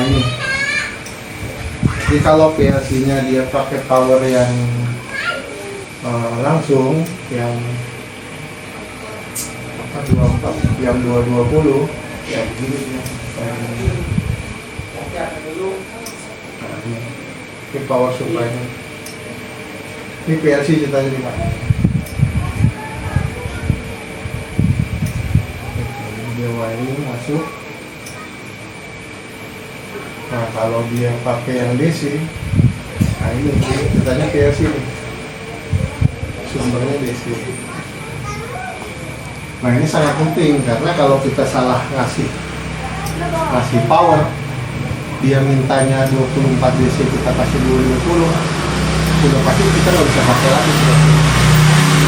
ini. Jadi kalau PLC-nya dia pakai power yang langsung, yang 24, yang 220, ya begini ya. Ini power supply-nya. Ini PLC ceritanya nih Pak. Dia wiring masuk. Nah kalau dia pakai yang DC, nah ini ceritanya PLC nih. Sumbernya DC. Nah ini sangat penting karena kalau kita salah ngasih power, dia mintanya 24 DC, kita kasih 220, sudah pasti kita nggak bisa pakai lagi.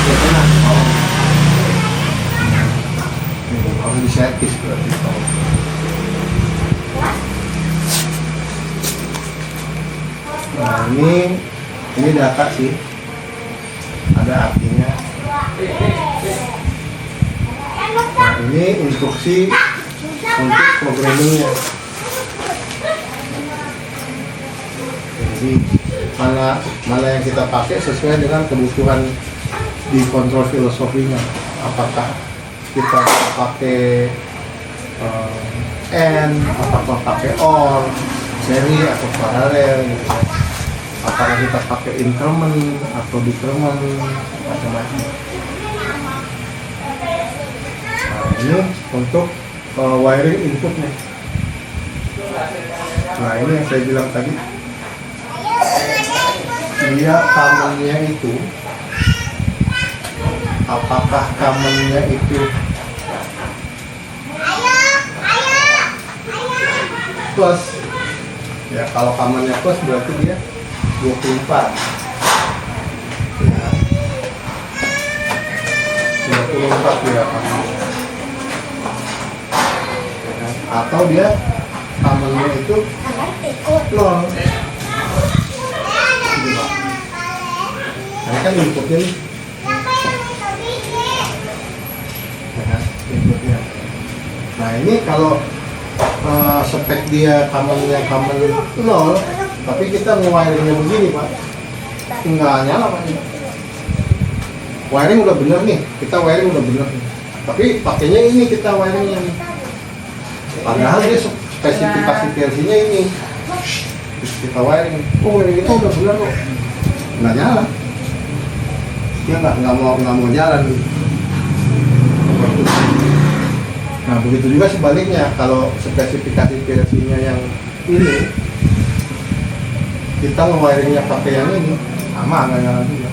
Enak, harus diservis berarti. Nah ini data sih, ada artinya. Nah ini instruksi untuk programmingnya. Jadi mana yang kita pakai sesuai dengan kebutuhan di kontrol filosofinya. Apakah kita pakai N, apakah pakai OR, seri atau paralel gitu. Apakah kita pakai increment atau decrement, macam-macam. Nah ini untuk wiring inputnya. Nah ini yang saya bilang tadi, dia kamennya itu, apakah kamennya itu plus? Ya kalau kamennya plus berarti dia 24 ya. 24 ya kamennya. Atau dia kamennya itu 0. Nah kan inputnya nih. Inputnya. Nah ini kalau spek dia kamennya kamen 0, tapi kita nge-wiringnya begini Pak, nggak nyala Pak. Wiring udah bener nih, kita wiring udah bener nih, tapi pakainya ini kita wiringnya nih. Padahal dia spesifikasi PLC-nya ini. Terus kita wiring, wiring itu udah bener kok, nggak nyala. Dia nggak mau jalan. Nah begitu juga sebaliknya, kalau spesifikasi PLC-nya yang ini, kita nge-wiringnya pakai yang ini, sama nggak nyala juga.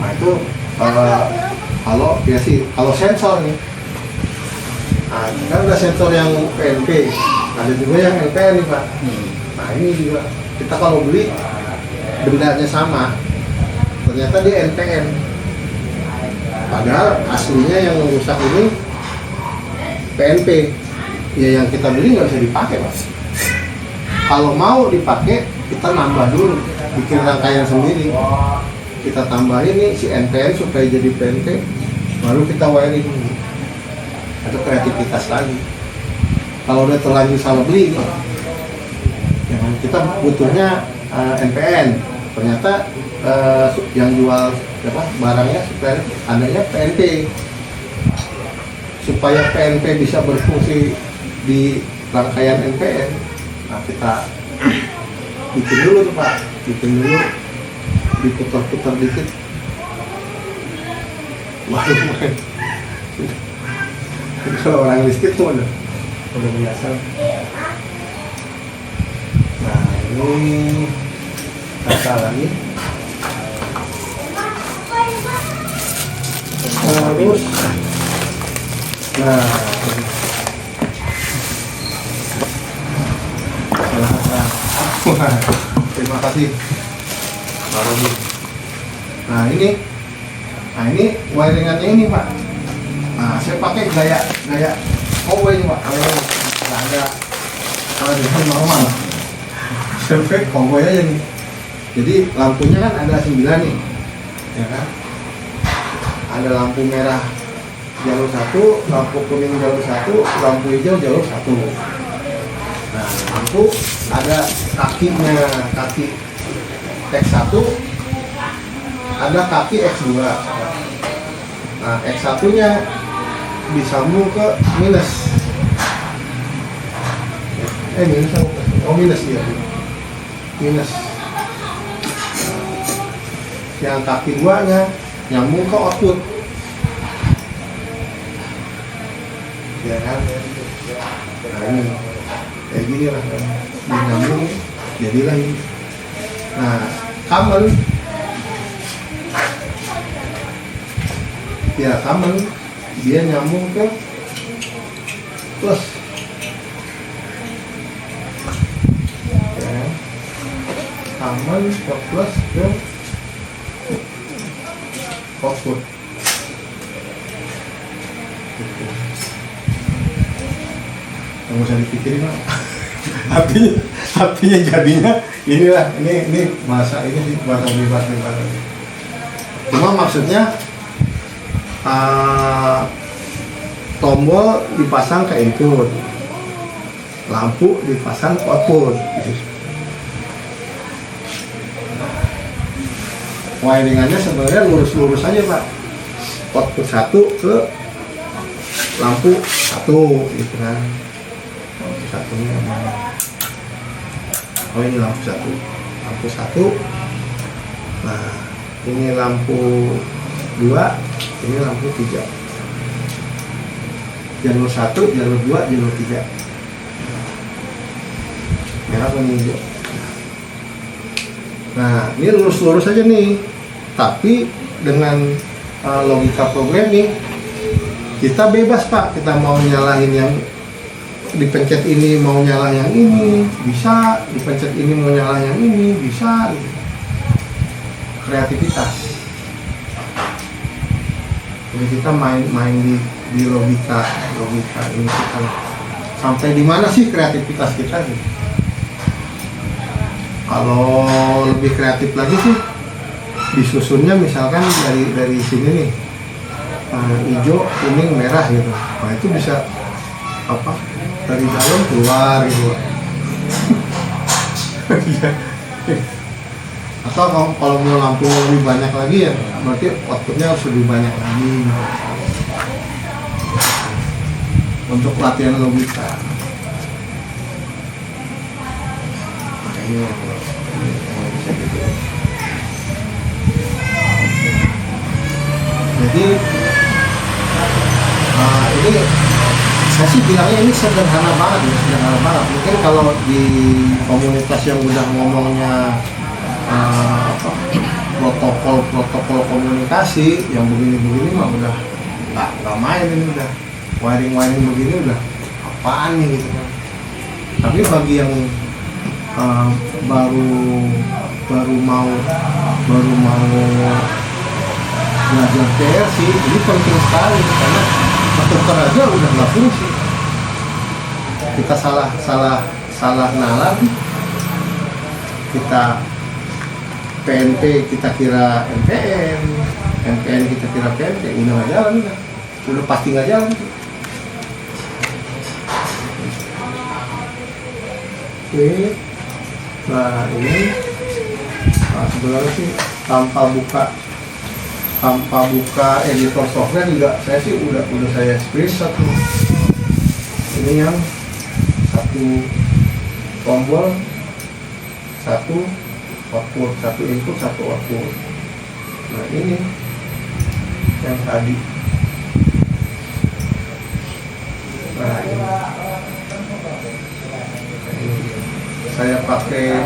Nah itu kalau PLC, kalau sensor nih, nah kan ada sensor yang PNP, ada juga yang LPN nih Pak. Nah ini juga kita kalau beli bendanya sama, ternyata dia NPN. Padahal aslinya yang rusak ini PNP. Ya yang kita beli nggak bisa dipakai Pak. Kalau mau dipakai kita nambah dulu, bikin rangkaian sendiri. Kita tambahin nih si NPN supaya jadi PNP, baru kita wiring. Itu kreativitas lagi. Kalau udah terlanjur salah beli, ya, kita butuhnya NPN. Ternyata yang jual barangnya supaya adanya PNP, supaya PNP bisa berfungsi di rangkaian NPN. Nah kita bikin dulu tuh Pak, bikin dulu, diputar-putar dikit. Waduh, kalau orang listrik tuh udah biasa. Nah ini kata lagi. Terus, nah, terima kasih, Pak Robi. Nah ini wiringannya ini Pak. Nah saya pakai gaya konvoy ini Pak. Nggak ada dengan normal. Saya pakai konvoy aja nih. Jadi lampunya kan ada 9 nih, ya kan? Ada lampu merah jalur 1, lampu kuning jalur 1, lampu hijau jalur 1. Nah, lampu ada kakinya, kaki X1, ada kaki X2. Nah, X1 nya disambung ke minus. Minus apa? Oh, minus ya. Minus. Yang kaki 2 nya nyambung ke output. Ya kan? Nah, ini kayak gini lah, nyambung jadilah ini. Nah, common ya, common dia nyambung ke plus ya, common ke plus ke output. Nggak usah dipikirin lah. Artinya jadinya inilah, ini bahasa ini sih, bahasa bebas. Cuma maksudnya tombol dipasang ke input, lampu dipasang ke output. Wiringannya sebenarnya lurus-lurus aja Pak. Output 1 ke lampu 1 gitu kan. Lampu 1-nya mana? Oh, ini lampu 1. Lampu 1. Nah, ini lampu 2, ini lampu 3. Jalur 1, jalur 2, jalur 3. Merah kuning hijau. Nah, ini lurus-lurus aja nih. Tapi dengan logika programming kita bebas Pak. Kita mau nyalahin yang dipencet ini, mau nyala yang ini, bisa. Dipencet ini mau nyala yang ini, bisa. Kreativitas. Jadi kita main di logika ini kita. Sampai di mana sih kreativitas kita gitu. Kalau lebih kreatif lagi sih disusunnya misalkan dari sini nih, hijau, kuning, merah gitu. Nah, itu bisa apa? Dari dalam keluar gitu. Atau kalau mau lampu lebih banyak lagi ya berarti outputnya harus lebih banyak lagi gitu. Untuk latihan logika. Makanya bisa gitu. Jadi ini saya sih bilangnya ini sederhana banget ya, sederhana banget. Mungkin kalau di komunitas yang udah ngomongnya protokol komunikasi yang begini mah udah nggak main, ini udah wiring begini udah apaan nih gitu kan. Tapi bagi yang baru mau belajar PLC ini penting sekali karena ketukar aja udah nggak fungsi. Kita salah nalar, kita PNP kita kira NPN kita kira PNP, udah nggak jalan, udah pasti nggak jalan. Oke, nah ini sebenarnya sih tanpa buka editor software juga saya sih udah saya screenshot nih. Ini yang satu tombol, satu output, satu input, satu output. Nah ini yang tadi. Nah ini saya pakai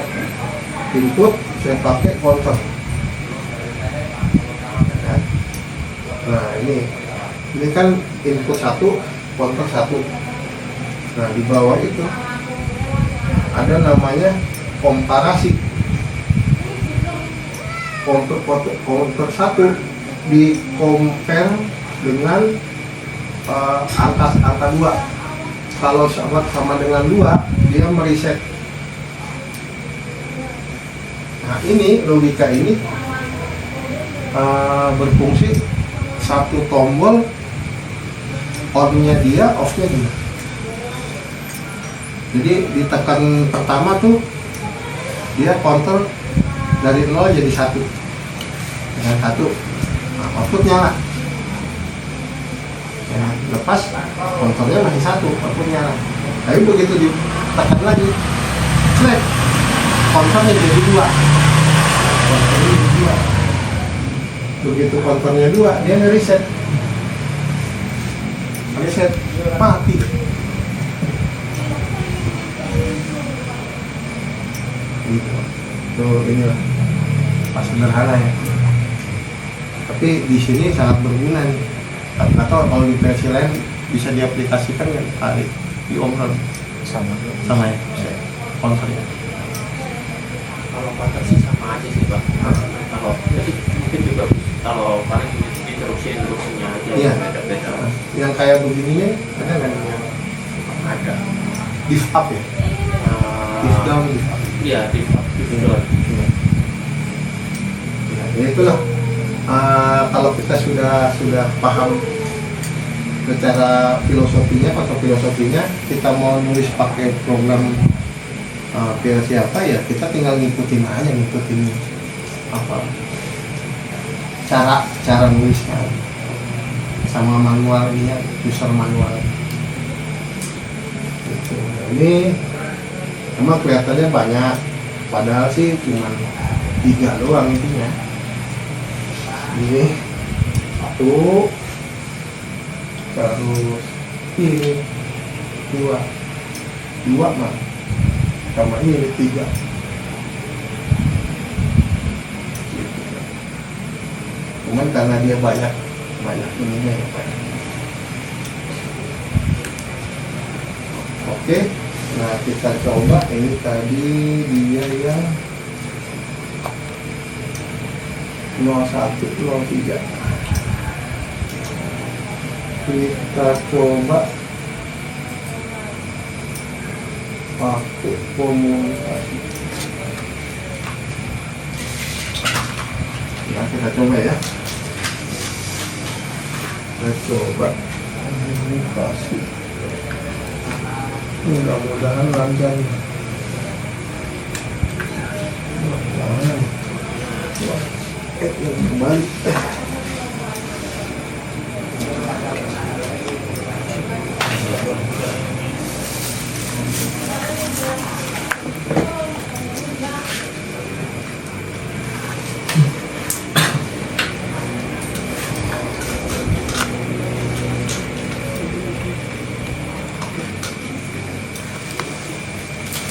input, saya pakai counter. Nah ini kan input 1, counter 1. Nah di bawah itu ada namanya komparasi. Counter 1 di compare dengan angka 2. Kalau sama dengan 2 dia mereset. Nah ini logika ini berfungsi satu tombol on-nya dia, off-nya dia. Jadi ditekan pertama tuh dia counter dari 0 jadi 1 dengan 1. Nah, output nyala. Ya, lepas counternya masih 1, output nyala. Tapi begitu ditekan lagi, selek, counternya jadi 2. Counternya jadi 2. Begitu counternya 2, dia nge-reset. Reset, mati. Gitu. Tuh inilah pas sederhana ya. Tapi di sini sangat berguna nih. Nggak tahu kalau di versi lain bisa diaplikasikan nggak kali di Omron sama ya, konsernya. Kalau pattern sih sama aja sih Pak. Kalau jadi mungkin juga kalau paling instruksinya aja Iya. beda-beda. Yang kayak begininya ada nggak nih? Ada. Diff up ya, diff down, diff up. Iya, diff down. Ya itulah. Kalau kita sudah paham secara filosofinya atau filosofinya, kita mau nulis pakai program PLC apa ya, kita tinggal ngikutin aja, ngikutin apa cara nulisnya sama manual ini ya, user manual gitu. Ini emang kelihatannya banyak, padahal sih cuma 3 doang intinya. Ini 1, terus ini 2 mah, sama ini 3. Cuman karena dia banyak ininya ya Pak. Oke, nah kita coba ini tadi dia yang 0103. Kita coba pakai komunikasi. Nah, kita coba ya. Kita coba komunikasi. Mudah-mudahan lancar. Mudah-mudahan. Kembali.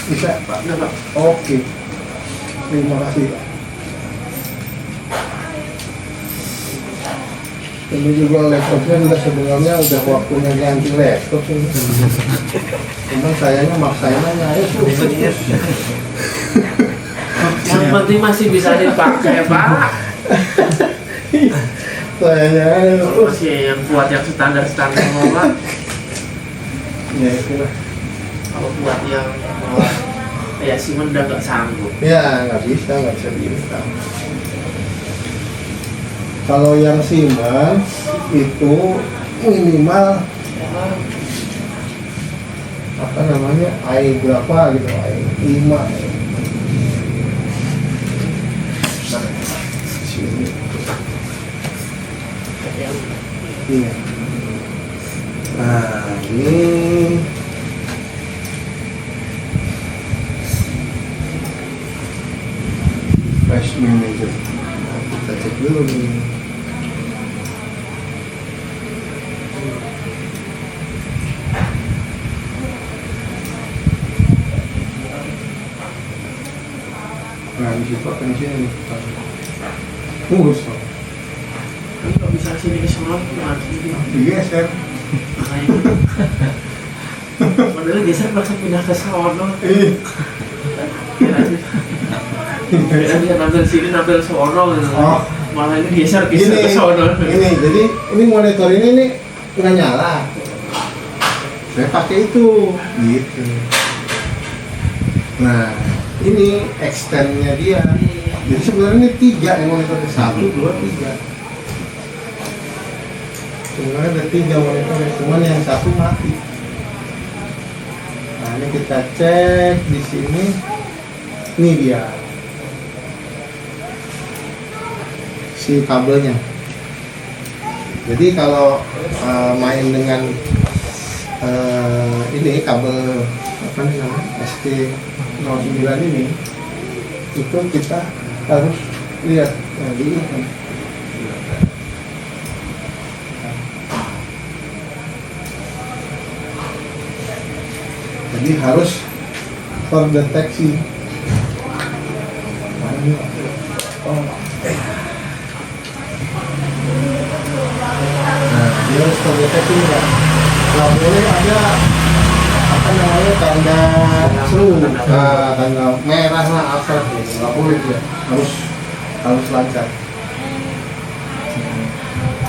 Bisa Pak? Ya, Pak. Oke. Terima kasih Pak. Ini juga laptopnya juga sebenarnya udah waktunya ganti laptop ini. Cuman sayangnya maksain aja ya. Yang penting masih bisa dipakai Pak. Sayangnya Masih yang buat yang standar-standar Pak. ya itulah. Kalau buat yang ya Simon udah nggak sanggup. Ya nggak bisa diinstal. Kalau yang Siemens itu minimal apa namanya AI berapa gitu, AI 5. Nah, sini. Iya. Nah ini Flash Manager. Nah, kita cek dulu nih. Nah, di situ akan sini nih. Tunggu, Pak. Kan nggak bisa sini ke sana nanti. Digeser. Makanya. Padahal geser langsung pindah ke sono. Kira dia ngambil sini, ngambil sono gitu. Oh. Malah ini geser ke sono. Ini, jadi ini monitor ini nih nggak nyala. Saya pakai itu, gitu. Nah, ini extendnya dia. Jadi sebenarnya ini 3 yang monitor, 1, 2, 3. Sebenarnya ada 3 monitor, cuman yang 1 mati. Nah ini kita cek di sini. Ini dia si kabelnya. Jadi kalau main dengan ini kabel apa namanya ST09 ini, itu kita harus lihat di ini. Jadi harus terdeteksi. Nah, dia harus terdeteksi nggak boleh ada apa namanya tanda seru, tanda merah lah apa, nggak boleh dia, harus lancar.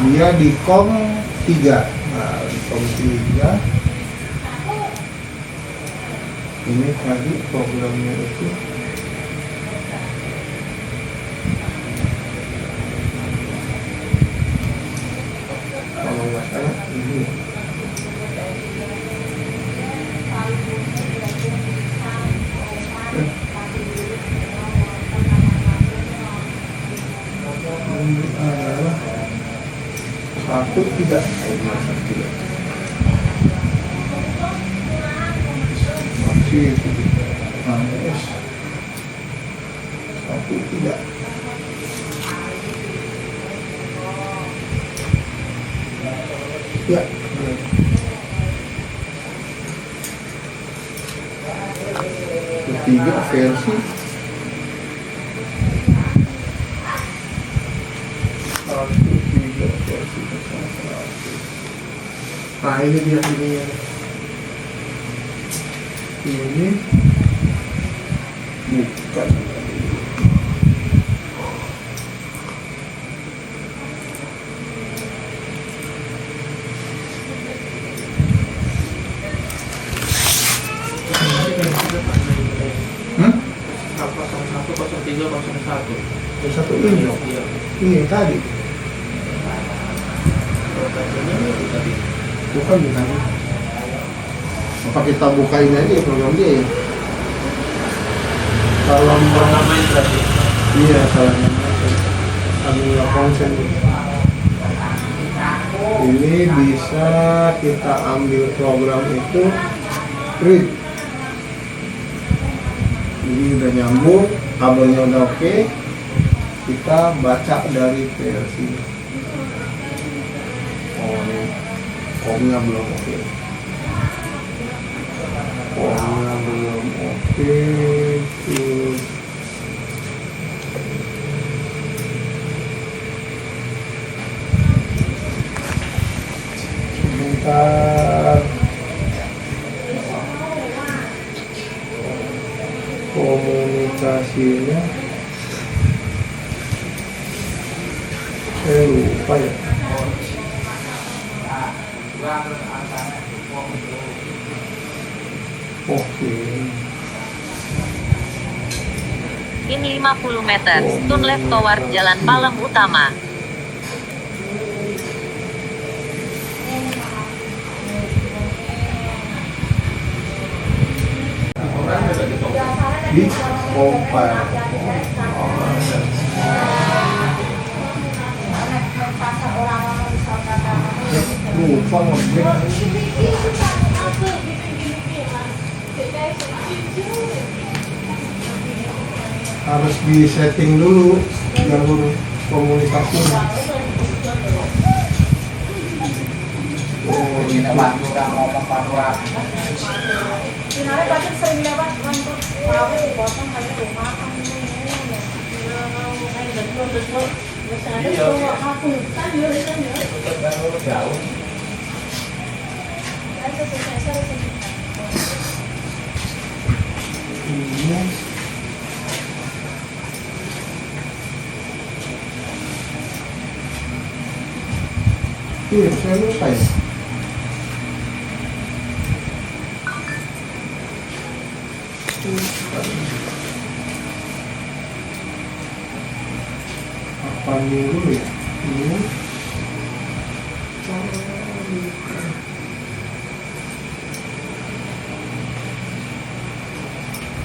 Dia di COM 3. Nah, di COM 3 ini tadi programnya itu kalau nggak salah ini. Ini adalah 1-3. Masih itu AS 1-3. Ya, ketiga versi 1-3 versi. Nah ini dia ini bukan. Satu ini dong. Ini tadi. Bukan. Apa kita buka ini aja program dia ya? Kalau main tadi. Iya, salah. Ambil konsen. Ini bisa kita ambil program itu read. Ini udah nyambung, kabelnya udah oke. Kita baca dari versi. Oh, ini komnya belum oke. Komnya belum oke. Sebentar. Komunikasinya saya lupa ya. Oke. In 50 meter, turn left toward Jalan Palem Utama. Di compile. Lupa ngecek. Harus di setting dulu jalur komunikasinya. Oh, Kita bantu udah ngomong Papua. Finalnya pasti sering lewat untuk tahu dipotong kayak rumah kamu ini kayak betul biasa ada semua aku kan dia kan ya Jauh. ada sensor ini iya, saya lupa ya. Apa dulu ya? Ini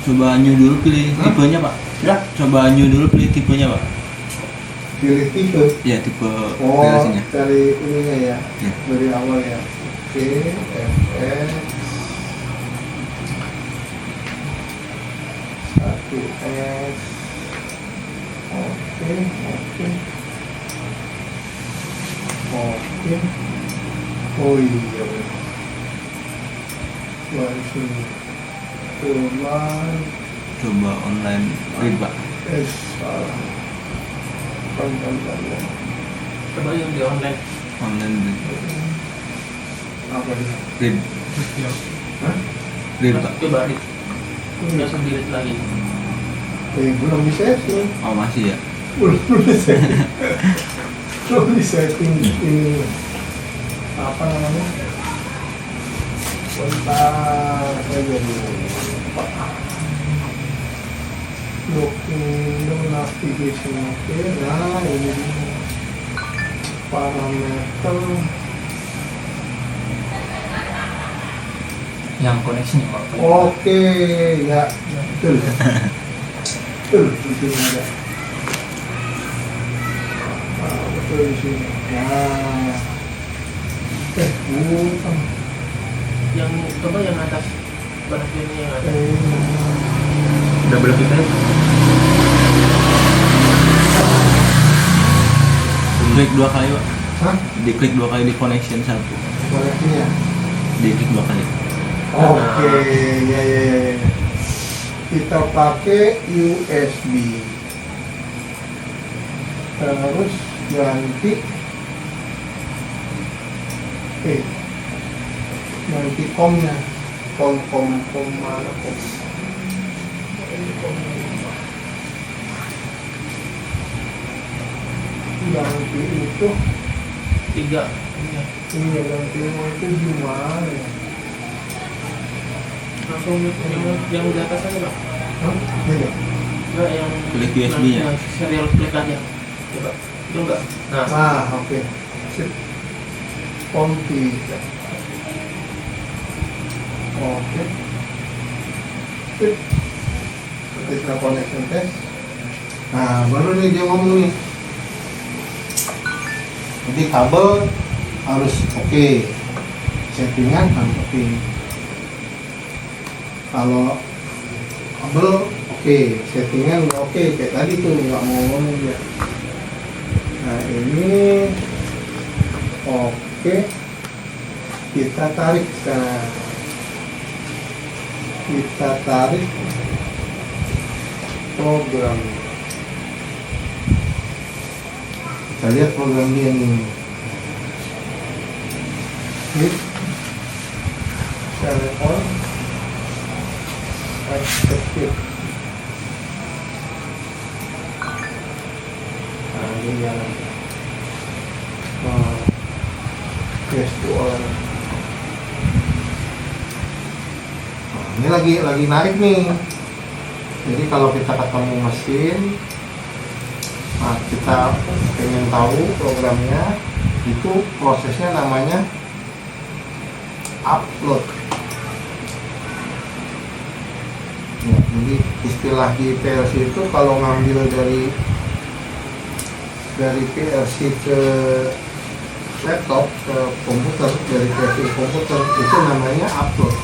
Coba new dulu pilih tipenya Pak. Ya, Coba new dulu pilih tipenya Pak. pilih tipe. Ya tipe Oh, PLC-nya. dari ininya ya, Ya. dari awal ya. Oke, FX 1S. Oke, oke. Oke. Oh iya. Dari sini. Online. Coba online read Pak. Salah. Pan. Coba yang di online. Online read. Apa ini? Read. Hah? Read Pak. Coba di udah sendiri lagi. Belum bisa sih. Oh masih ya. Belum bisa. Belum bisa ini. Apa namanya? Bentar, saya jadi lupa. Window navigation, oke. Nah, ini dia. Parameter. Yang koneksinya Pak. Oke, ya, betul. Betul, di sini ada. Betul di sini. Nah, bukan. Yang coba yang atas baris ini yang atas. Double klik aja. Klik 2 kali Pak. Hah? Diklik 2 kali di connection 1. Koneksinya? Diklik 2 kali. Oke, ya. Kita pakai USB. Terus ganti ganti komnya. Kom mana kom? Ganti itu, 3. ini ganti itu gimana ya? Langsung yang di atas aja Pak. Hah? Ini? Enggak yang Klik USB-nya. yang serial klik aja. Coba. Itu enggak. Nah, Ah, oke. Sip. Komputer. Oke. Sip. Kita connection test. Nah, baru nih dia ngomong nih. Jadi kabel harus oke. Settingan harus oke. Kalau kabel oke, settingan nggak oke, kayak tadi tuh nggak mau ngomong dia. Nah ini oke, kita tarik sekarang. Kita tarik program. Kita lihat program dia nih. Klik, telepon, execute. Nah ini jalan. Yes to all. Nah, ini lagi narik nih. Jadi kalau kita ketemu mesin, nah kita ingin tahu programnya, itu prosesnya namanya upload. Ya, jadi istilah di PLC itu kalau ngambil dari PLC ke laptop ke komputer, dari PLC ke komputer itu namanya upload.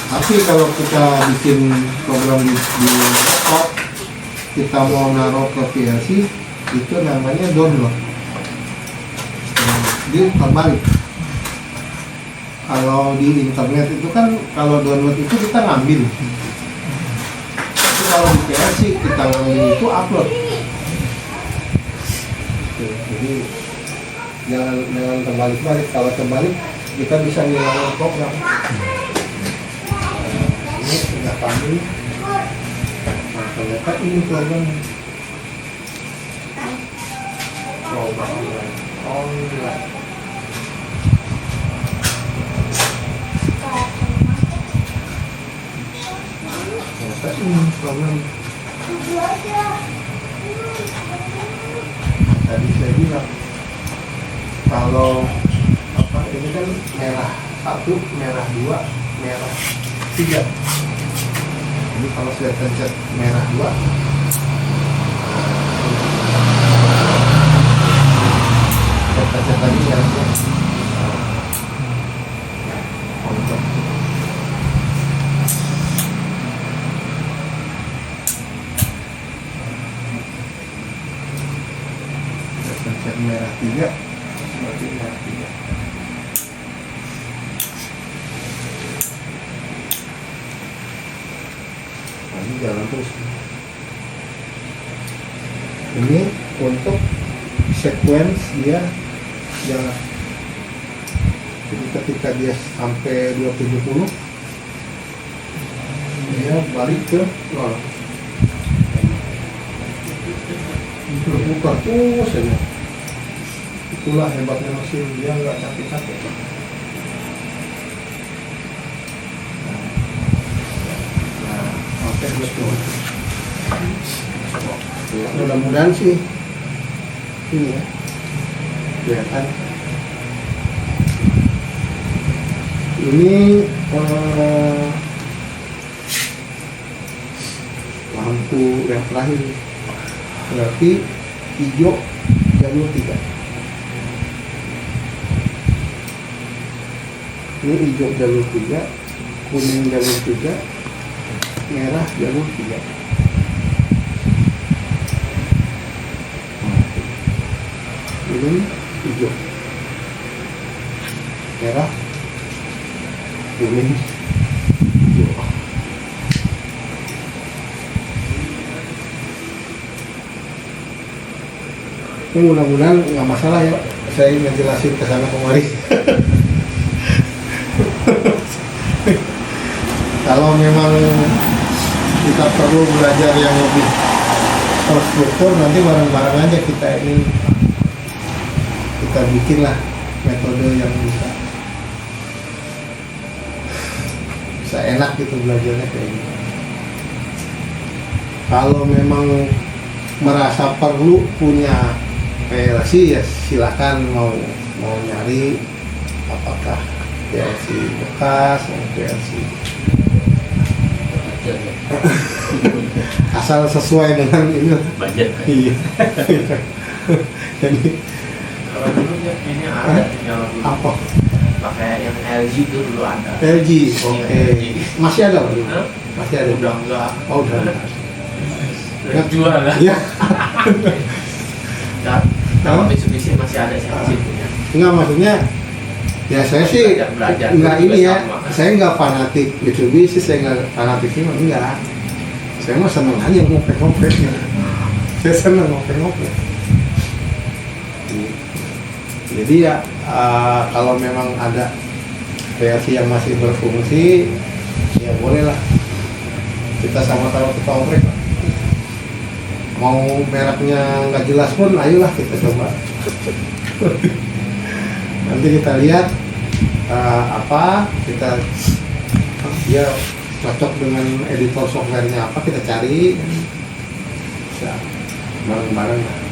Tapi kalau kita bikin program di laptop, kita mau naruh ke PLC, itu namanya download. Jadi terbalik. Kalau di internet itu kan, kalau download itu kita ngambil. Tapi kalau di PLC kita ngambil itu upload. Oke, jadi jangan terbalik-balik. Kalau terbalik kita bisa ngilang program. Ini sudah kami. Nah, ternyata ini program. Coba online. Ternyata ini program. Tadi saya bilang kalau apa ini kan merah 1, merah 2, merah 3. Jadi kalau saya pencet merah 2, saya pencet lagi merah 2. Untuk pencet merah 3, berarti merah 3. Nah, ini jalan terus. Ini untuk sequence dia jalan. Jadi ketika dia sampai 270, dia balik ke 0. Berputar terus saja. Itulah hebatnya mesin, dia nggak capek-capek. Nah, oke betul. Mudah-mudahan sih ini ya kelihatan. Ini lampu yang terakhir, berarti hijau jalur 3. Ini hijau jalur 3, kuning jalur 3, merah jalur 3. Ini hijau, merah, kuning, hijau. Ini mudah-mudahan nggak masalah ya, saya ngejelasin ke sana kemari. Kalau memang kita perlu belajar yang lebih terstruktur, nanti bareng-bareng aja kita bikinlah metode yang bisa enak gitu belajarnya kayak gitu. Kalau memang merasa perlu punya PLC ya silakan mau nyari apakah PLC bekas atau PLC asal sesuai dengan ini budget. iya. Jadi Kalau dulu ya ini ada kalau dulu apa pakai yang LG itu dulu ada. LG oke masih ada Pak? Hah? Masih ada Udah enggak. oh udah Udah jual lah. ya Nah, kalau Mitsubishi masih ada sih punya. enggak maksudnya ya saya sih Belajar enggak juga ini ya sama. saya enggak fanatik Mitsubishi, saya enggak fanatik ini enggak, saya mah seneng aja ngopek-ngopek saya seneng ngopek-ngopek. Jadi ya kalau memang ada PLC yang masih berfungsi ya bolehlah kita sama-sama kita oprek. Mau mereknya nggak jelas pun ayolah kita coba. Nanti kita lihat apa kita dia cocok dengan editor softwarenya apa kita cari, bisa bareng-bareng.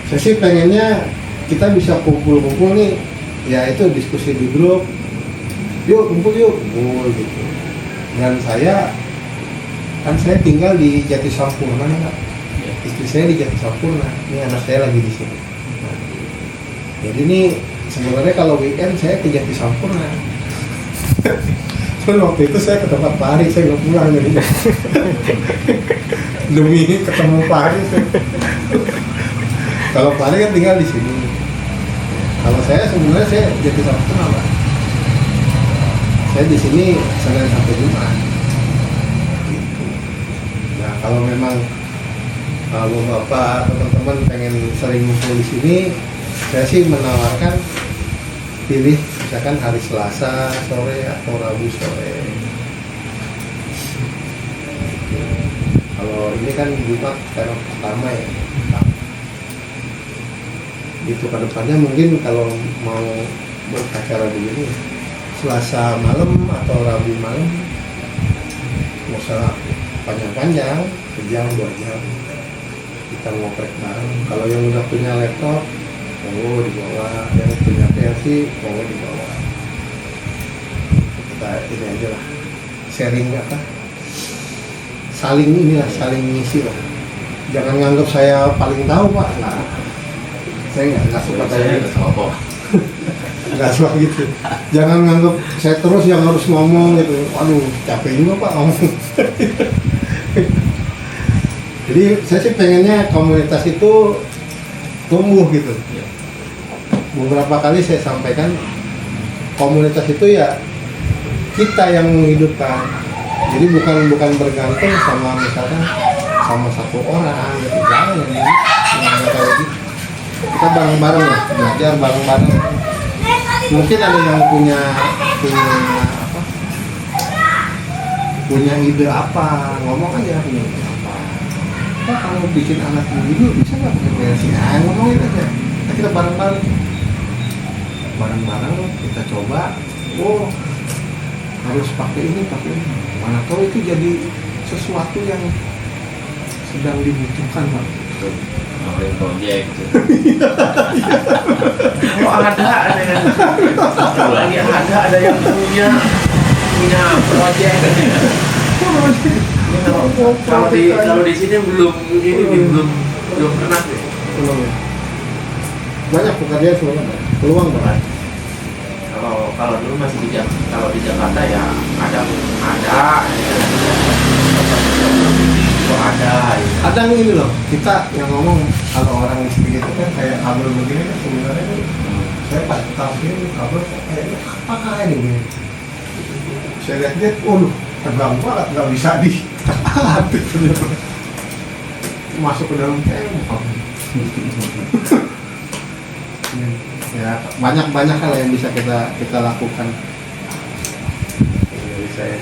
Saya sih pengennya kita bisa kumpul-kumpul nih, ya itu diskusi di grup, yuk kumpul gitu. Dan saya tinggal di Jati Sampurna ya, istri saya di Jati Sampurna, ini anak saya lagi di sini. Nah, jadi ini sebenarnya kalau weekend saya ke Jati Sampurna. Cuman waktu itu saya ke tempat Pak Ari, saya nggak pulang jadi demi ketemu Pak Ari. Kalau Pak Ari kan tinggal di sini. Kalau saya sebenarnya saya Jati Sampurna Pak. Saya di sini Senin sampai Jumat. Gitu. Nah kalau memang kalau bapak atau teman-teman pengen sering ngumpul di sini, saya sih menawarkan pilih misalkan hari Selasa sore atau Rabu sore. Kalau ini kan Jumat karena pertama ya. Itu ke depannya mungkin kalau mau beracara begini Selasa malam atau Rabu malam nggak usah panjang-panjang, sejam 2 jam kita ngoprek bareng. Kalau yang udah punya laptop dibawa, yang punya PC dibawa. Kita ini aja lah, sharing apa, saling inilah, saling ngisi lah. Jangan nganggap saya paling tahu Pak. Nah, saya nggak suka kayak gitu. Nggak suka gitu. Jangan nganggap saya terus yang harus ngomong gitu. Waduh, capek juga Pak ngomong. Jadi saya sih pengennya komunitas itu tumbuh gitu. Beberapa kali saya sampaikan komunitas itu ya kita yang menghidupkan. Jadi bukan bergantung sama misalkan sama satu orang gitu. Jangan yang kayak gitu. Kita bareng-bareng lah, belajar bareng-bareng. Mungkin ada yang punya apa? Punya ide apa? Ngomong aja punya ide apa? Kita kalau bikin anak begini bisa nggak pakai PLC? Ngomongin aja. Kita bareng-bareng kita coba. Oh, harus pakai ini. Mana tahu itu jadi sesuatu yang sedang dibutuhkan Pak. Ngomongin proyek gitu. Oh ada yang lagi ada yang punya proyek. Kalau di sini belum pernah deh. Belum. Banyak pekerjaan sebenarnya. Peluang Pak. Kalau dulu masih di Jakarta ya ada Kadang ini loh, kita yang ngomong kalau orang istri itu kan kayak kabel begini kan sebenarnya ini saya pas tahu ini kabel kayaknya apakah ini? Saya lihat tegang banget, nggak bisa diaktif masuk ke dalam tembok. Ya banyak hal yang bisa kita lakukan. Jadi saya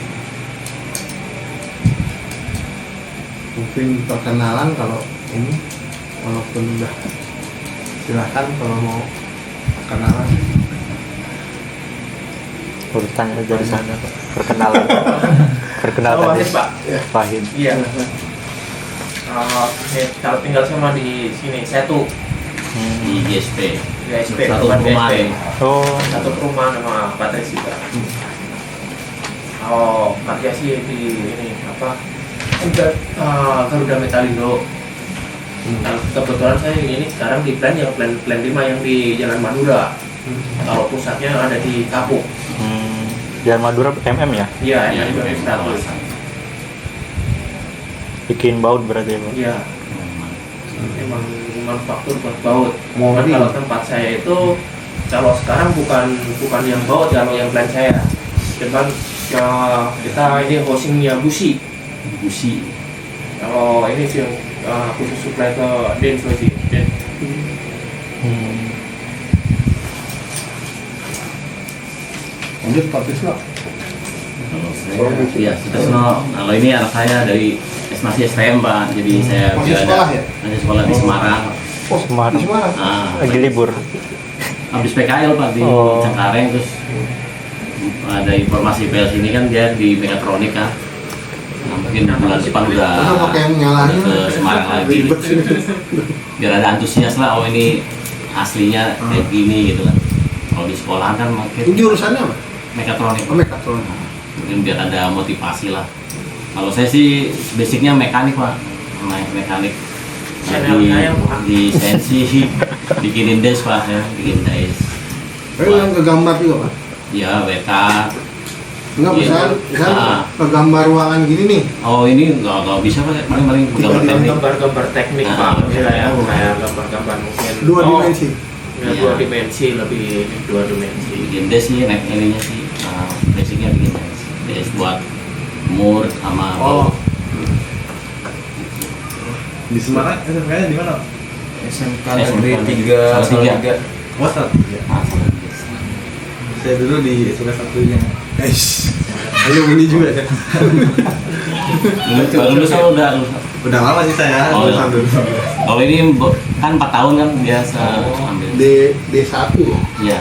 mungkin perkenalan kalau ini walaupun udah silahkan kalau mau perkenalan urutan dari sana Pak. Perkenalan Pak. Fahim. Iya. Kalau tinggal sama di sini saya tuh di GSP Satu perumahan. Oh, satu perumahan sama Patris juga. Oh, kerja sih di ini apa? Garuda Metalindo. Kebetulan saya ini sekarang di plan 5 yang di Jalan Madura. Kalau pusatnya ada di Kapuk. Jalan Madura MM ya? Iya, Iya, di iya. 100. Bikin baut berarti ya Pak? Iya. Emang manufaktur buat baut. Mau Cuman di- kalau tempat saya itu kalau sekarang bukan yang baut, kalau yang plan saya. Cuman kita ini hostingnya busi. Kalau ini sih yang khusus supply ke Den Sulawesi. lanjut Pak Tisno. Kalau saya, iya, kalau ini anak saya dari masih STM Pak, jadi saya Masih dia sekolah ya? masih sekolah di Semarang. Oh, Semarang. di Semarang. Lagi libur. Habis PKL Pak di Oh. Cengkareng, terus ada informasi PLC ini kan dia di mekatronik kan. Nah, mungkin bulan depan udah Karena pakai yang nyalain ke Semarang lagi. ribet sih. Biar ada antusias lah, oh ini aslinya kayak gini gitu kan. Kalau di sekolahan kan Ini makin jurusannya apa? mekatronik. Oh, mekatronik. Mungkin biar ada motivasi lah. Kalau saya sih basicnya mekanik Pak, mekanik. Channelnya yang Pak. Di sensi bikinin desk Pak, ya bikin desk. Yang ke gambar juga Pak? Ya WK. Enggak, Iya. misalnya ke gambar ruangan gini nih. Oh ini nggak bisa Pak, paling gambar teknik. Gambar-gambar teknik Ah, Pak. iya. Kayak gambar-gambar mungkin Dua dimensi. Ya, Iya. 2 dimensi lebih 2 dimensi. Bikin desk sih, naik ininya sih. Basicnya bikin desk buat mur sama Oh. Di Semarang SMK-nya di mana? SMK Negeri Salatiga. Oh, Salatiga. Saya dulu di SMK satunya. Ayo ini juga ya. Lulus udah lulus. Udah lama sih saya. Oh, lulusan dulu. Kalau ini kan 4 tahun kan biasa ambil. D1 ya. Iya.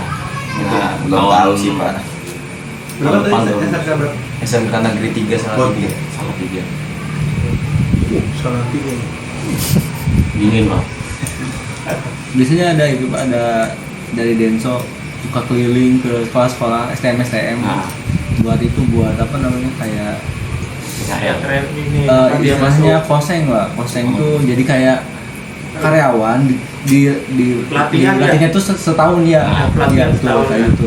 Nah, Belum tahu sih Pak. Berapa Tahun tadi depan SMK berapa? SMK Negeri 3 Salatiga. Salatiga. Salah tiga. Dingin Pak. Biasanya ada itu Pak, ada dari Denso suka keliling ke sekolah-sekolah STM. Nah, buat apa namanya kayak Tren ini dia istilahnya masuk. koseng lah. Koseng tuh jadi kayak karyawan di Pelatihan pelatihannya tuh setahun ya. Pelatihan Iya, betul, setahun, kayak ya. gitu.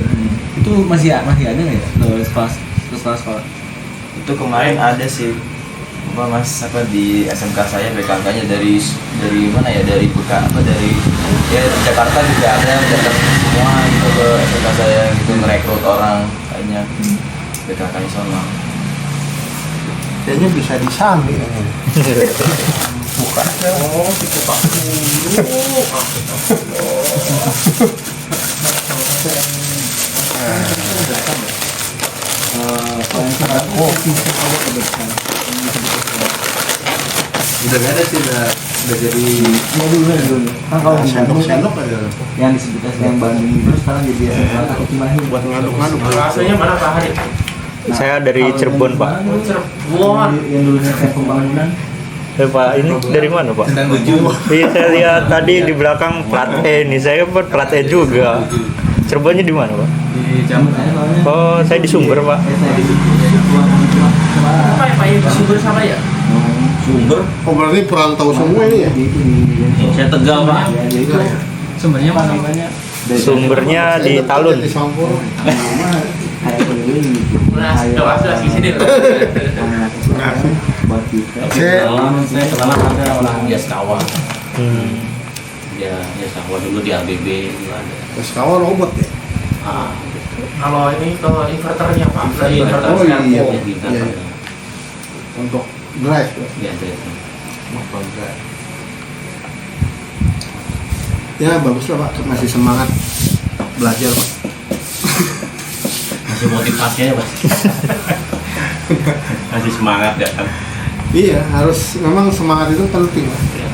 Itu masih ada nggak ya sekolah? Itu kemarin ada sih apa mas apa di SMK saya BKK-nya dari mana ya dari dari ya di Jakarta juga ada yang datang semua gitu ke SMK saya gitu merekrut orang kayaknya BKK-nya sama. Kayaknya bisa disambi ini. Bukan. Oh, itu Pak dulu. Udah nggak ada sih udah jadi dulu. Kan kalau di Bandung kan Sendok aja. yang disebut yang Bandung itu sekarang jadi SMK Cimahi Buat ngaduk-ngaduk. Aslinya mana Pak Hari? Saya dari Cirebon, Pak. Cirebon. Yang dulunya kayak pembangunan. Pak, ini dari mana, Pak? 97. Iya, saya lihat tadi di belakang plat E nih. Saya plat E juga. Cirebonnya di mana, Pak? Di Jambu saya soalnya. Oh, saya di Sumber, Pak. Saya di Sumber. Apa ya Pak ya? Sumber sama ya? Sumber Oh berarti perantau semua ini ya? Saya Tegal, Pak. Sumbernya mana namanya? Sumbernya di Talun. Di Sampur. Kayak keliling gitu. Nah, doa sudah di sini. Buat kita. Saya kenal ada orang Yaskawa. Hmm. Ya, Yaskawa dulu di ABB juga ada. Terus kawan robot ya? Ah, Kalau ini ke inverternya Pak. Dari Inverter. inverter Oh, iya. ya, Servo. kita Iya. Untuk drive ya? ya, itu. Motor drive. Ya bagus lah Pak, masih semangat belajar Pak. Masih motivasinya, Mas. Masih semangat ya kan. Iya, harus memang semangat itu penting Pak. Ya.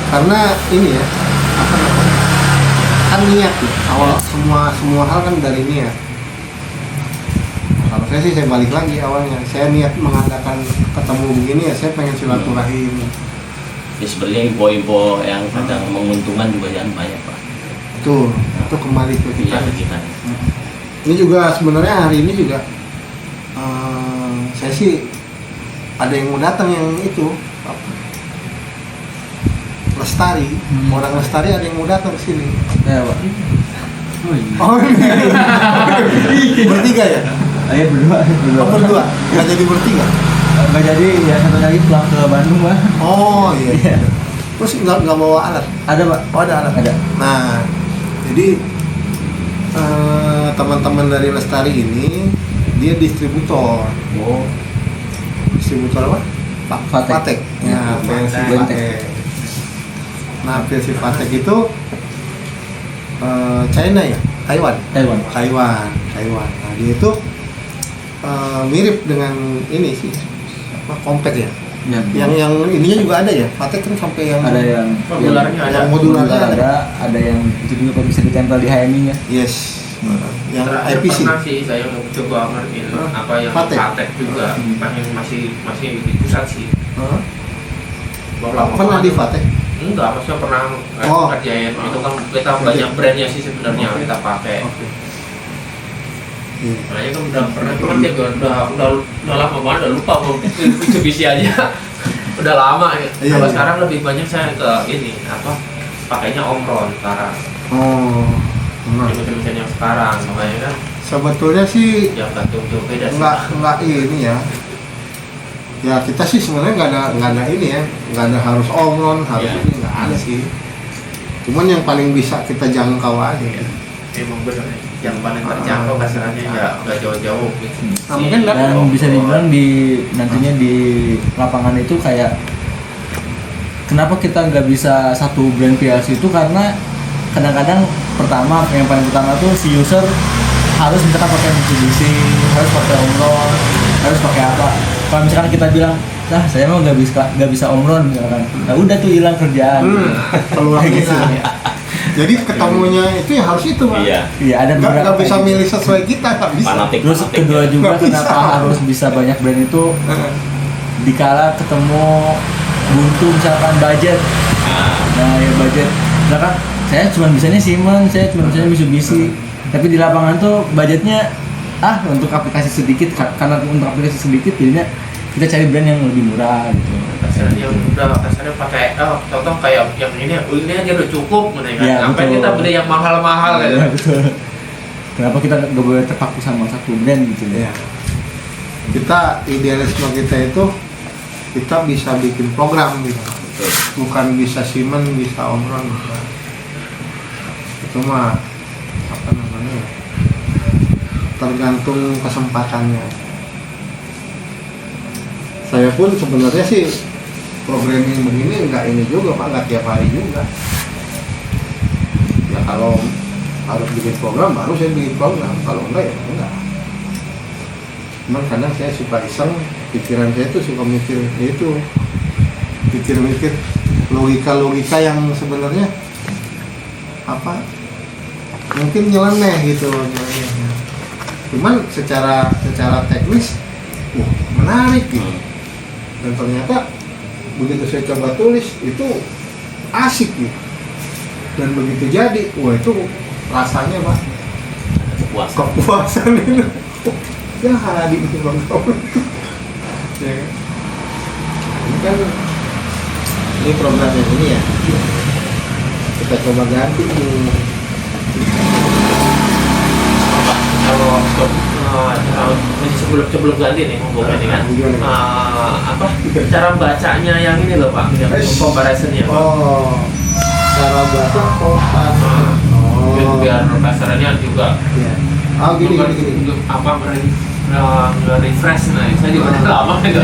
Karena ini ya, apa namanya? Kan niat ya. Awal semua hal kan dari niat. Kalau saya sih saya balik lagi awalnya. Saya niat mengadakan ketemu begini ya, saya pengen silaturahim. Ya sebenarnya info-info yang kadang menguntungkan juga jangan banyak, Pak. Itu kembali ke kita. Iya, kita. Ini juga sebenarnya hari ini juga saya sih ada yang mau datang yang itu apa, Lestari, orang Lestari ada yang mau datang ke sini. Ya, Pak. Oh iya. Oh, bertiga ya? Ayo berdua. Oh, berdua? Nggak jadi bertiga? Nggak jadi, ya satu lagi pulang ke Bandung, Pak. Oh iya. Terus nggak bawa alat? Ada, Pak. Oh ada alat? Ada. Nah, jadi teman-teman dari Lestari ini dia distributor. Oh, Distributor apa? Vatek. Vatek. Ya, versi Vatek. Vatek. Nah, versi Vatek itu China ya? Taiwan. Taiwan. Nah, dia itu mirip dengan ini sih, apa compact ya? Ya, Yang ininya juga ada ya? Vatek kan sampai yang ada yang Modularnya ada. yang modularnya ada yang itu juga bisa ditempel di HMI-nya. Yes. Yang Terakhir IPC. pernah sih saya coba ngertiin apa yang Patek. Patek juga, masih di pusat sih. Hah? Baru lama Pernah banget. di Vatek? Enggak, maksudnya pernah Oh. ngerjain itu kan kita banyak brandnya sih sebenarnya Oke. kita pakai. Oke. Iya. Makanya kan udah pernah cuman dia udah lama banget udah lupa mau Mitsubishi aja. Udah lama ya. Iya, Kalau iya. sekarang lebih banyak saya ke ini apa pakainya Omron sekarang. Oh. Nah, Mesin-mesin yang sekarang makanya kan sebetulnya sih yang gantung jauh beda sih. nggak ini ya. Ya kita sih sebenarnya nggak ada ini ya, nggak ada harus omron harus Iya. ini nggak ada sih. Cuman yang paling bisa kita jangkau aja. Iya. Emang bener ya. Yang paling terjangkau kasarannya nggak jauh-jauh gitu. Nah, mungkin nggak- Dan bisa dibilang nantinya di lapangan itu kayak kenapa kita nggak bisa satu brand PLC itu karena kadang-kadang yang paling pertama tuh si user harus misalkan pakai Mitsubishi, harus pakai Omron, harus pakai apa. Kalau misalkan kita bilang, nah saya mah nggak bisa Omron misalkan, nah udah tuh hilang kerjaan. Peluang Kayak gitu. kita. Jadi ketemunya itu ya harus itu Pak. iya. Iya ada Nggak beberapa bisa kayak milih gitu. sesuai kita nggak bisa. Fanatik. Terus kedua juga Nggak bisa. kenapa harus bisa banyak brand itu Heeh. dikala ketemu buntu misalkan budget. Nah ya budget misalkan saya cuma bisanya Siemens, saya cuma bisanya Mitsubishi, tapi di lapangan tuh budgetnya untuk aplikasi sedikit, karena untuk aplikasi sedikit jadinya kita cari brand yang lebih murah gitu. Kasarnya udah kasarnya pakai contoh kayak yang ini aja udah cukup gitu kan. Iya, Sampai betul. kita beli yang mahal-mahal gitu. Iya, betul. Kenapa kita nggak boleh terpaku sama satu brand gitu ya? Kita idealisme kita itu kita bisa bikin program gitu, bukan bisa Siemens, bisa Omron gitu. Itu mah apa namanya ya, tergantung kesempatannya. Saya pun sebenarnya sih programming begini nggak ini juga Pak, nggak tiap hari juga ya. Kalau harus bikin program baru saya bikin program, kalau enggak ya enggak. Cuman kadang saya suka iseng, pikiran saya tuh suka mikir, yaitu mikir-mikir logika-logika yang sebenarnya apa mungkin nyeleneh gitu, nyeleneh. Cuman secara teknis menarik gitu. Dan ternyata begitu saya coba tulis itu asik gitu. Dan begitu jadi, wah itu rasanya Pak kepuasan itu. Ya hari itu Bang Tom. Ya kan? Ini kan ini program yang ini ya. Kita coba ganti nih. Kalau sebelum ganti nih ngomongnya nih kan, apa cara bacanya yang ini loh Pak, yang comparisonnya Pak. Oh, cara baca kompas. Biar kasarannya juga. Ya. Oh gini. Apa refresh, nah saya juga udah lama gitu.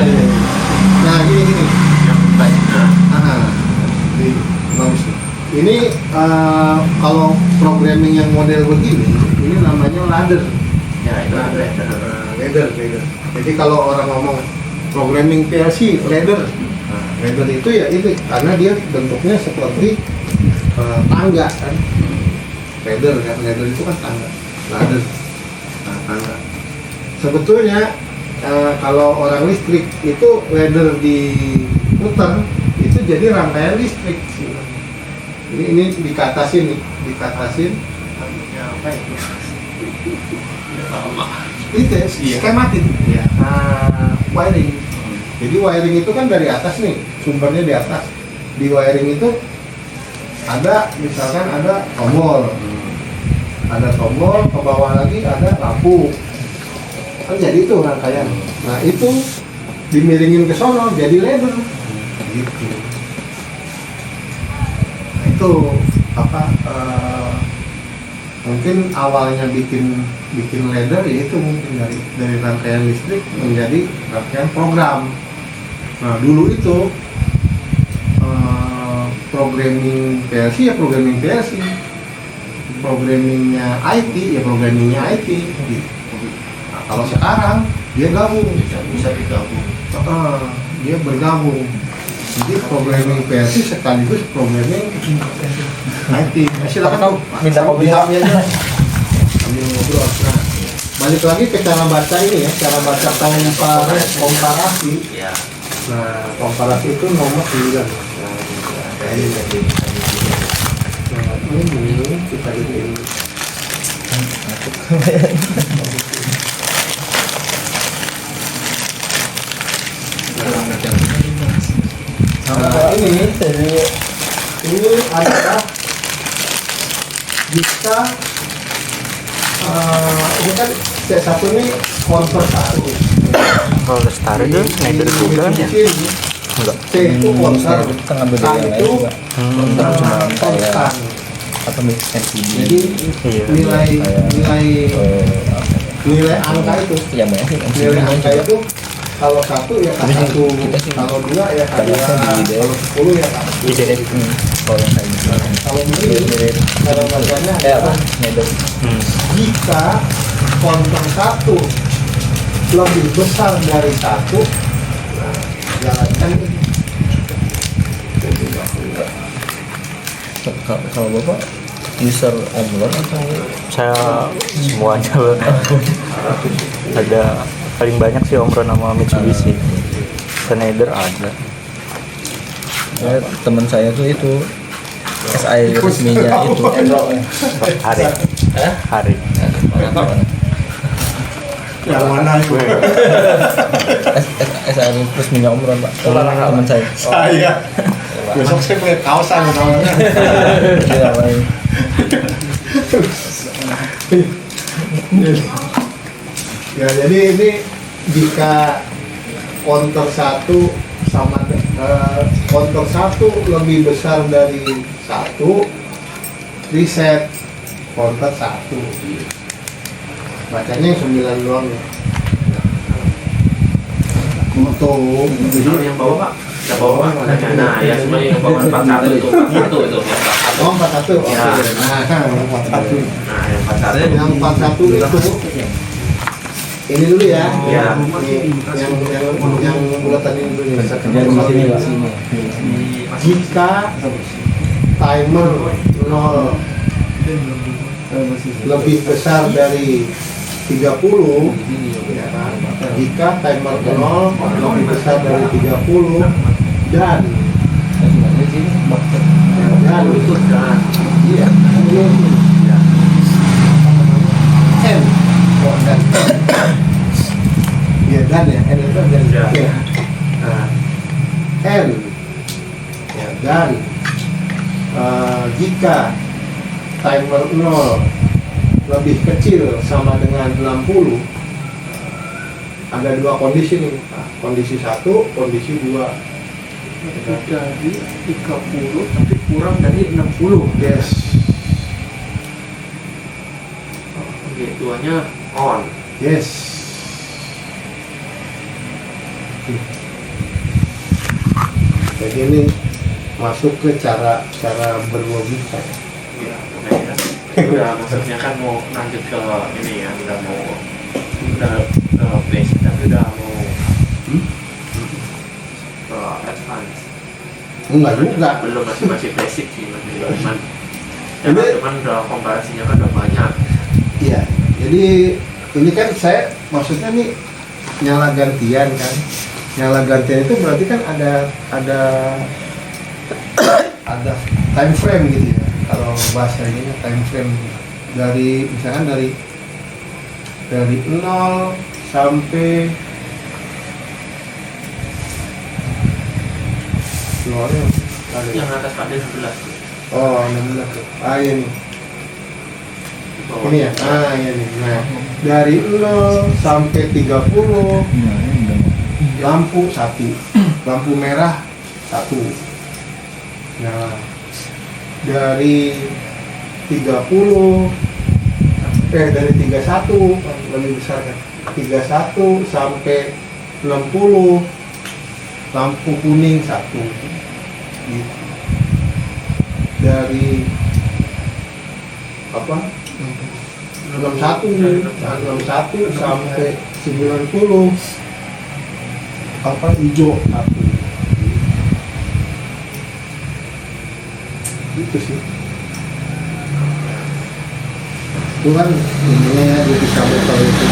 Nah gini. Yang baca. Ini bagus nih. Ini kalau programming yang model begini, ini namanya ladder. Ya itu Ladder. Jadi kalau orang ngomong programming PLC, ladder. Ladder itu ya ini karena dia bentuknya seperti tangga kan. Ladder kan, ladder itu kan tangga. Ladder. Nah, tangga. Sebetulnya kalau orang listrik itu ladder diputar itu jadi rangkaian listrik. Ini dikatasin apa itu? Itu skematik ya. Wiring. Jadi wiring itu kan dari atas nih, sumbernya di atas. Di wiring itu ada misalkan ada tombol. Ada tombol, ke bawah lagi ada lampu. Kan jadi itu rangkaian. Nah, itu dimiringin ke sono jadi ladder. Gitu. Nah, itu apa mungkin awalnya bikin ladder ya itu mungkin dari rangkaian listrik menjadi rangkaian program. Nah, dulu itu programming PLC ya programming PLC, programmingnya IT ya programmingnya IT gitu. Nah, kalau sekarang dia gabung, bisa digabung. Dia bergabung. Jadi programming PLC sekaligus programming IT. Silakan minta kopi aja sambil ngobrol. Nah, balik lagi ke cara baca ini ya, cara baca komparasi. Ya. Nah, komparasi itu nomor 9. Nah, ini jadi. Nah, ini kita bikin. Nah, ini adalah jika ini kan C1 ini konver 1. Kalau Lestari itu Snyder juga ya? Enggak. C itu konver, Kita ngambil K dari yang lain itu juga. Cuma kayak konstan. atau MCD. Jadi Iya. nilai angka itu, yang banyak sih MCD nilai angka juga. itu kalau 1 ya K1, kalau 2 ya K2, kalau 10 ya K10. IDS. Kalau yang kayak gitu. Kalau begini, cara bacanya Apa? adalah Snyder. jika konten 1 lebih besar dari 1, nah, jalankan ini. Kalau Bapak user Omron atau Saya semuanya ada paling banyak sih Omron sama Mitsubishi. Schneider ada. ya, teman saya tuh itu SI resminya itu Hari. Yang mana itu? SRI terus minyak umroh Pak. Teman saya. Saya. Besok saya pakai kaosan namanya. Iya, Pak. Ya jadi ini jika counter 1 sama counter 1 lebih besar dari 1, reset counter 1. Bacanya yang 9 doang ya. Untuk Kalau yang bawah Pak, yang bawah Pak, nah ya sebenarnya yang bawah 41 itu, itu yang 41. oh 41 oke. Ya. Nah yang 41 Nah yang 41 yang 41 itu ini dulu ya. Ya. Ini yang bulatan ini dulu ya. Kerja di sini Pak. Jika timer 0 lebih besar dari 30 ya kan? Jika timer 0 lebih besar dari 30 dan iya N dan ya dan ya N itu dan Ya. ya. Nah, N ya, dan jika timer 0 lebih kecil sama dengan 60, ada dua kondisi nih. Nah, kondisi 1, kondisi 2. dari 30 tapi kurang dari 60. Yes. Oke, duanya on. Yes. Jadi ini masuk ke cara berlogika. Ya, makanya udah maksudnya kan mau lanjut ke ini ya, udah basic tapi udah mau ke advance. Enggak juga. Belum, masih basic sih, masih cuman Ini- cuman udah komparasinya kan udah banyak. Iya. Jadi ini kan saya maksudnya nih nyala gantian kan. Nyala gantian itu berarti kan ada time frame gitu ya. Kalau bahasa ini time frame dari misalkan dari 0 sampai 0 ada. Yang atas ada 11. Oh, 16 tuh. Ah iya nih. Ini ya. Ah iya nih. Nah, dari 0 sampai 30 lampu 1. Lampu merah 1. Nah, dari 30 dari 31 lebih besar kan. 31 sampai 60 lampu kuning 1. Gitu. Dari apa? 61 sampai 90 apa hijau 1. Gitu sih. Itu kan ininya dia bisa betul itu.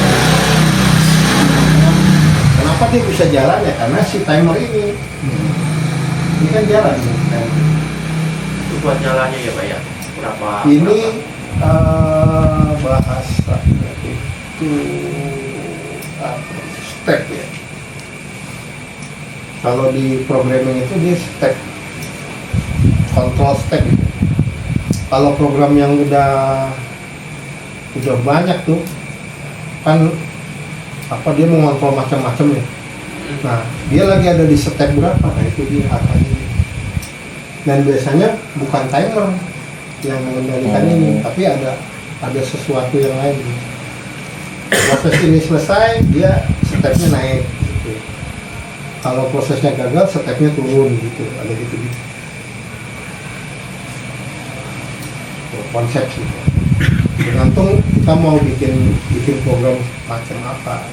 Kenapa dia bisa jalan ya? Karena si timer ini. Ini kan jalan nih, timer. Itu buat nyalanya ya Pak ya? Berapa? Ini bahasa itu step ya. Kalau di programming itu dia step, control step gitu. Kalau program yang udah banyak tuh kan apa dia mengontrol macam-macam ya. Nah dia lagi ada di step berapa? Nah itu dia akannya. Dan biasanya bukan timer yang mengendalikan ini, tapi ada sesuatu yang lain. Proses ini selesai, dia stepnya naik. Gitu. Kalau prosesnya gagal, stepnya turun gitu. Ada gitu. Konsep sih. Tergantung kita mau bikin program macam apa.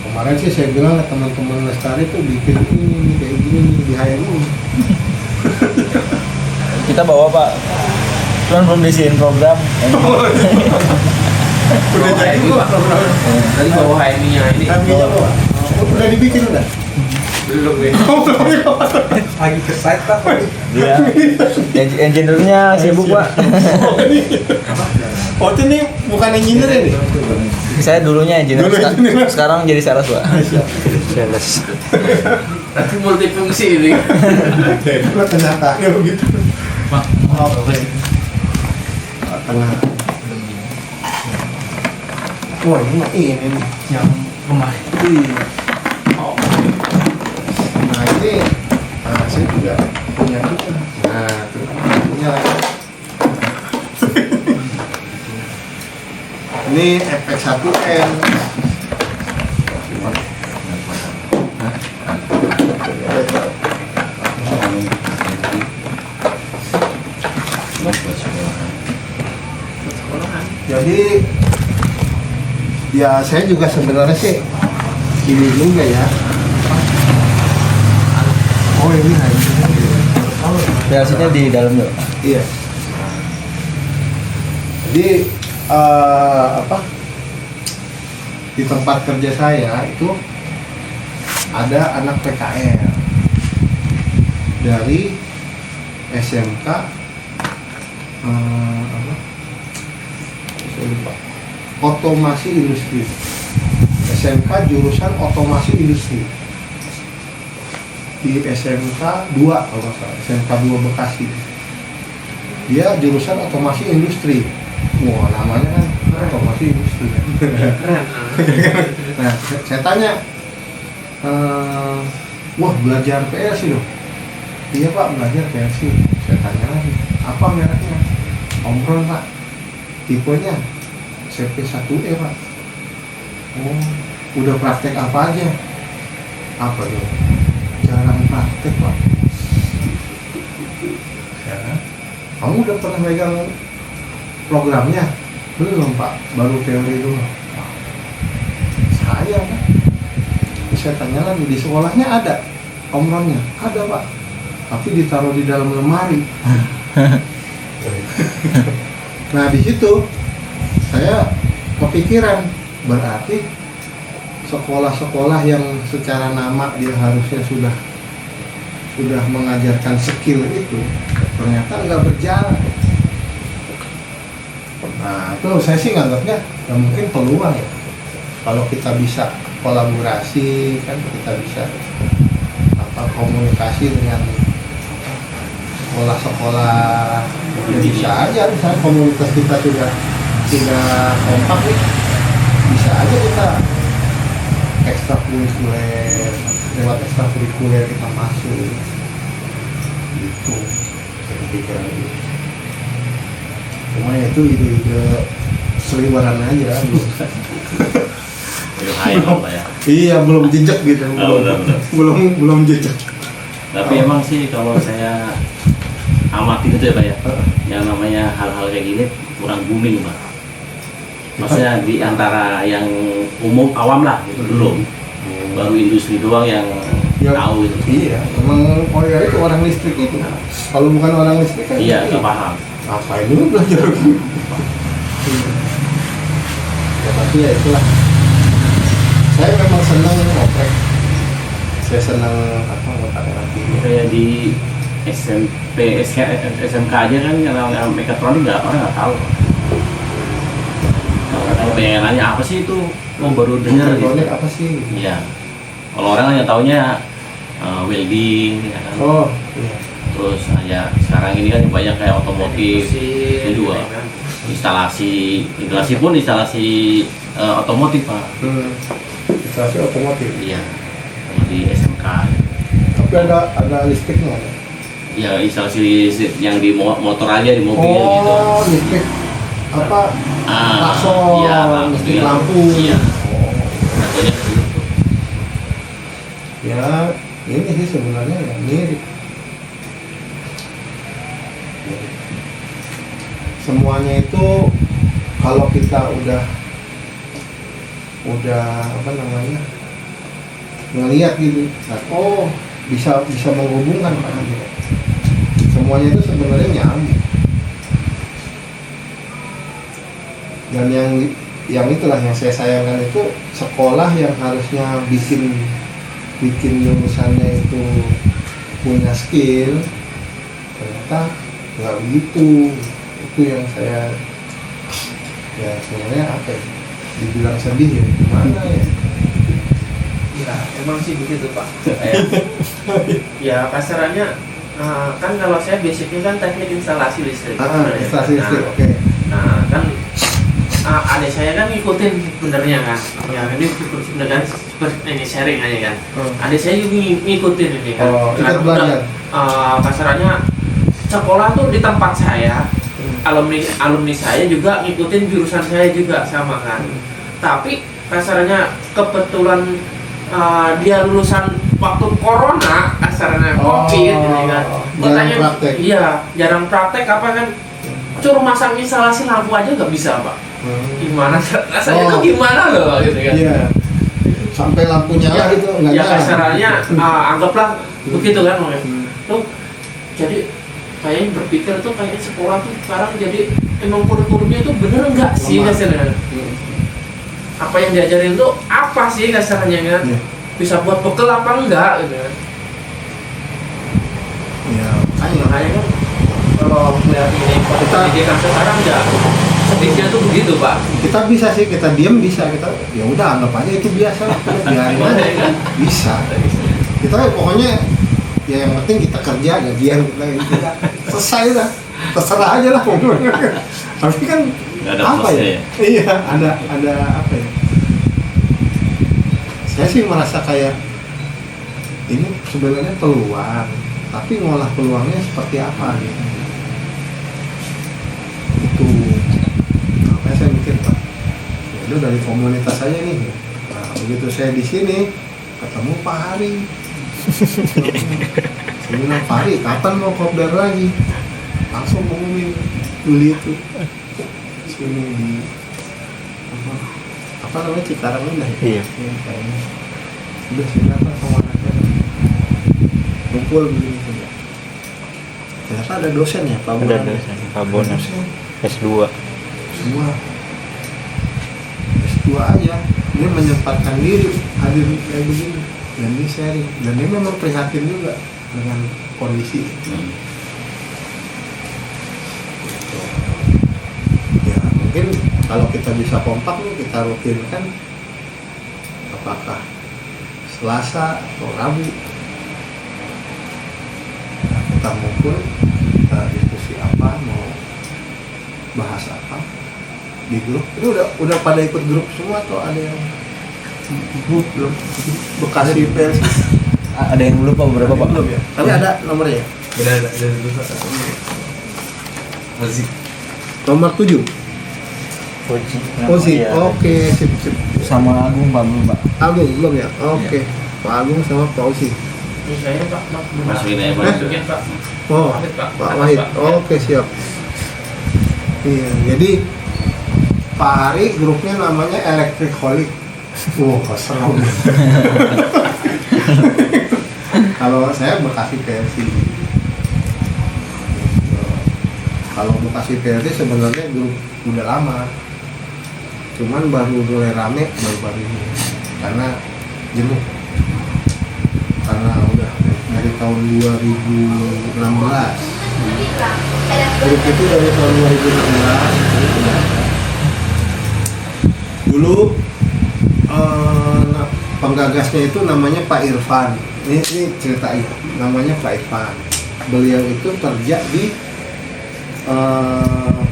Kemarin sih saya bilang ke teman-teman Lestari tuh bikin ini kayak gini nih di HMU. Kita bawa Pak. Cuman belum diisiin program. Udah jadi Pak program. Tadi bawa HMI-nya ini. HMI-nya bawa. Udah dibikin udah. Belum ya. Lagi ke site Pak. Iya. Engineer-nya sibuk Pak. Oh itu nih bukan engineer ini. Saya dulunya engineer, sekarang jadi sales, Pak. Sales. Nanti multifungsi ini. Itulah kenyataannya begitu. Oke. Tengah. Wah ini nih yang kemarin. Iya. Nah ini saya juga punya juga. Nah tuh punya lagi. Ini efek 1N. Jadi ya saya juga sebenarnya sih ini juga ya. Oh ini PLC-nya di dalam dulu. iya. Jadi apa di tempat kerja saya itu ada anak PKL dari SMK apa? Saya lupa. Otomasi industri. SMK jurusan otomasi industri. Di SMK 2 kalau nggak salah, SMK 2 Bekasi. Dia jurusan otomasi industri. Wah, namanya kan otomasi industri. Nah, saya tanya, wah belajar PLC dong? Iya Pak, belajar PLC. Saya tanya lagi, apa mereknya? Omron Pak. Tipenya CP1E Pak. Oh, udah praktek apa aja? Apa dong? Jarang praktek Pak. Ya. Kamu udah pernah megang programnya? Belum Pak, baru teori dulu. Saya Pak. Saya tanya lagi, di sekolahnya ada Omronnya? Ada Pak, tapi ditaruh di dalam lemari. Nah di situ saya kepikiran, berarti sekolah-sekolah yang secara nama dia harusnya sudah mengajarkan skill itu ternyata nggak berjalan. Nah itu saya sih nganggapnya ya mungkin peluang ya, kalau kita bisa kolaborasi kan, kita bisa komunikasi dengan sekolah-sekolah, ya bisa aja misalnya komunitas kita sudah kompak nih, bisa aja kita ekstrakurikuler, lewat ekstrakurikuler kita masuk gitu. Saya pikir gitu. Cuma itu ide-ide seliweran aja belum. Ya. Iya belum jejak gitu, belum jejak. Tapi emang sih kalau saya amati itu ya Pak ya, yang namanya hal-hal kayak gini kurang booming Pak. Maksudnya di antara yang umum awam lah itu belum, baru industri doang yang Ya, tahu itu. iya, emang ya itu orang listrik itu. Kalau bukan orang listrik kan Iya, nggak paham. Ngapain dulu belajar gitu. Ya tapi ya itulah. Saya memang senang ngoprek. Saya senang ngotak-ngatik. Kayak di SMP, SMK aja kan yang mekatronik orang nggak tahu. Kalau pengen nanya apa sih itu, baru dengar gitu. Mekatronik apa sih? Iya. Kalau orang yang taunya welding, ya kan? Oh, iya. Terus ya sekarang ini kan banyak kayak otomotif, itu juga instalasi pun instalasi otomotif Pak. Instalasi otomotif. Iya. Di SMK. Tapi ada listriknya. Ya instalasi yang di motor aja, di mobil gitu. Oh, listrik apa? Klakson, iya, listrik iya, lampu. Iya. Oh. Banyak gitu. Ya, ini sih sebenarnya ya mirip. Semuanya itu kalau kita udah apa namanya ngelihat gitu, nah, oh bisa menghubungkan Pak gitu. Semuanya itu sebenarnya nyambung. Dan yang itulah yang saya sayangkan, itu sekolah yang harusnya bikin lulusannya itu punya skill, ternyata nggak begitu. Itu yang saya Ya sebenarnya apa ya? Dibilang sedih ya gimana ya? Ya, emang sih begitu Pak. Ya kasarannya kan kalau saya basicnya kan teknik instalasi listrik. Instalasi listrik, Nah, oke. Nah kan adik saya kan ngikutin sebenarnya kan. Ya ini sebenarnya seperti ini sharing aja kan. Adik saya juga ngikutin ini kan. Oh, ikut Karena belajar. kasarannya sekolah tuh di tempat saya. Alumni saya juga ngikutin jurusan saya juga sama kan. Tapi kasarannya kebetulan dia lulusan waktu corona, kasarnya covid ini kan. Jarang praktek. Iya, jarang praktek apa kan. Suruh masang instalasi lampu aja nggak bisa Pak. Gimana rasanya tuh gimana loh gitu kan. Iya. Sampai lampu nyala gitu nggak Ya nyala. kasarannya anggaplah begitu kan tuh. Jadi kayaknya berpikir tuh kayak sekolah tuh sekarang jadi emang kurikulumnya tuh bener nggak sih kasarnya. Apa yang diajarin tuh apa sih kasarnya kan? Iya. Bisa buat bekal apa enggak gitu kan? Iya. Makanya kan kalau melihat ini pendidikan sekarang ya sedihnya tuh begitu Pak. Kita bisa sih, kita diem bisa, kita ya udah anggap aja itu biasa, biarin aja bisa. Kita pokoknya ya yang penting kita kerja gajian kita gitu. Selesai lah, terserah aja lah pokoknya. Tapi kan Nggak ada apa plusnya ya? Iya, ada apa ya? Saya sih merasa kayak ini sebenarnya peluang, tapi ngolah peluangnya seperti apa gitu. Itu makanya saya mikir Pak, itu dari komunitas saya nih. Nah, begitu saya di sini ketemu Pak Hari. Saya bilang, Pak Hari, kapan mau kopdar lagi? Langsung ngomongin beli itu sini di apa namanya Cikarang udah ya? Iya. Kayaknya udah silakan sama anaknya kumpul begini saja. Ternyata ada dosen ya Pak Ada Bonan. dosen, Pak Bonan. Dosen. S2. Semua S2 aja dia menyempatkan diri hadir kayak begini dan dia sharing dan dia memang prihatin juga dengan kondisi ya. Mungkin kalau kita bisa kompak nih, kita rutinkan apakah Selasa atau Rabu nah, kita ngumpul, kita diskusi apa, mau bahas apa di grup. Ini udah pada ikut grup semua atau ada yang belum? Bekasi Persi Ada yang lupa beberapa Pak. belum ya? Tapi ada nomornya. ada Masih Nomor 7. Ozi. Iya. Oke, sip. Sama Agung Pak belum Pak. Agung belum ya? Oke. Pak Agung sama Pak Ozi. Ini saya Pak, Masukin aja Pak. masukin Pak. Oh, Wahid, Pak. Pak Wahid. Oke, siap. Iya, jadi Pak Hari grupnya namanya Electricaholic. Serem. Kalau saya Bekasi Persi. Kalau Bekasi Persi sebenarnya grup udah lama. Cuman baru mulai rame baru-baru ini. Karena jenuh. Karena udah dari tahun 2016. Grup itu dari tahun 2016 dulu penggagasnya itu namanya Pak Irfan. Ini cerita ya, namanya Pak Irfan. Beliau itu kerja di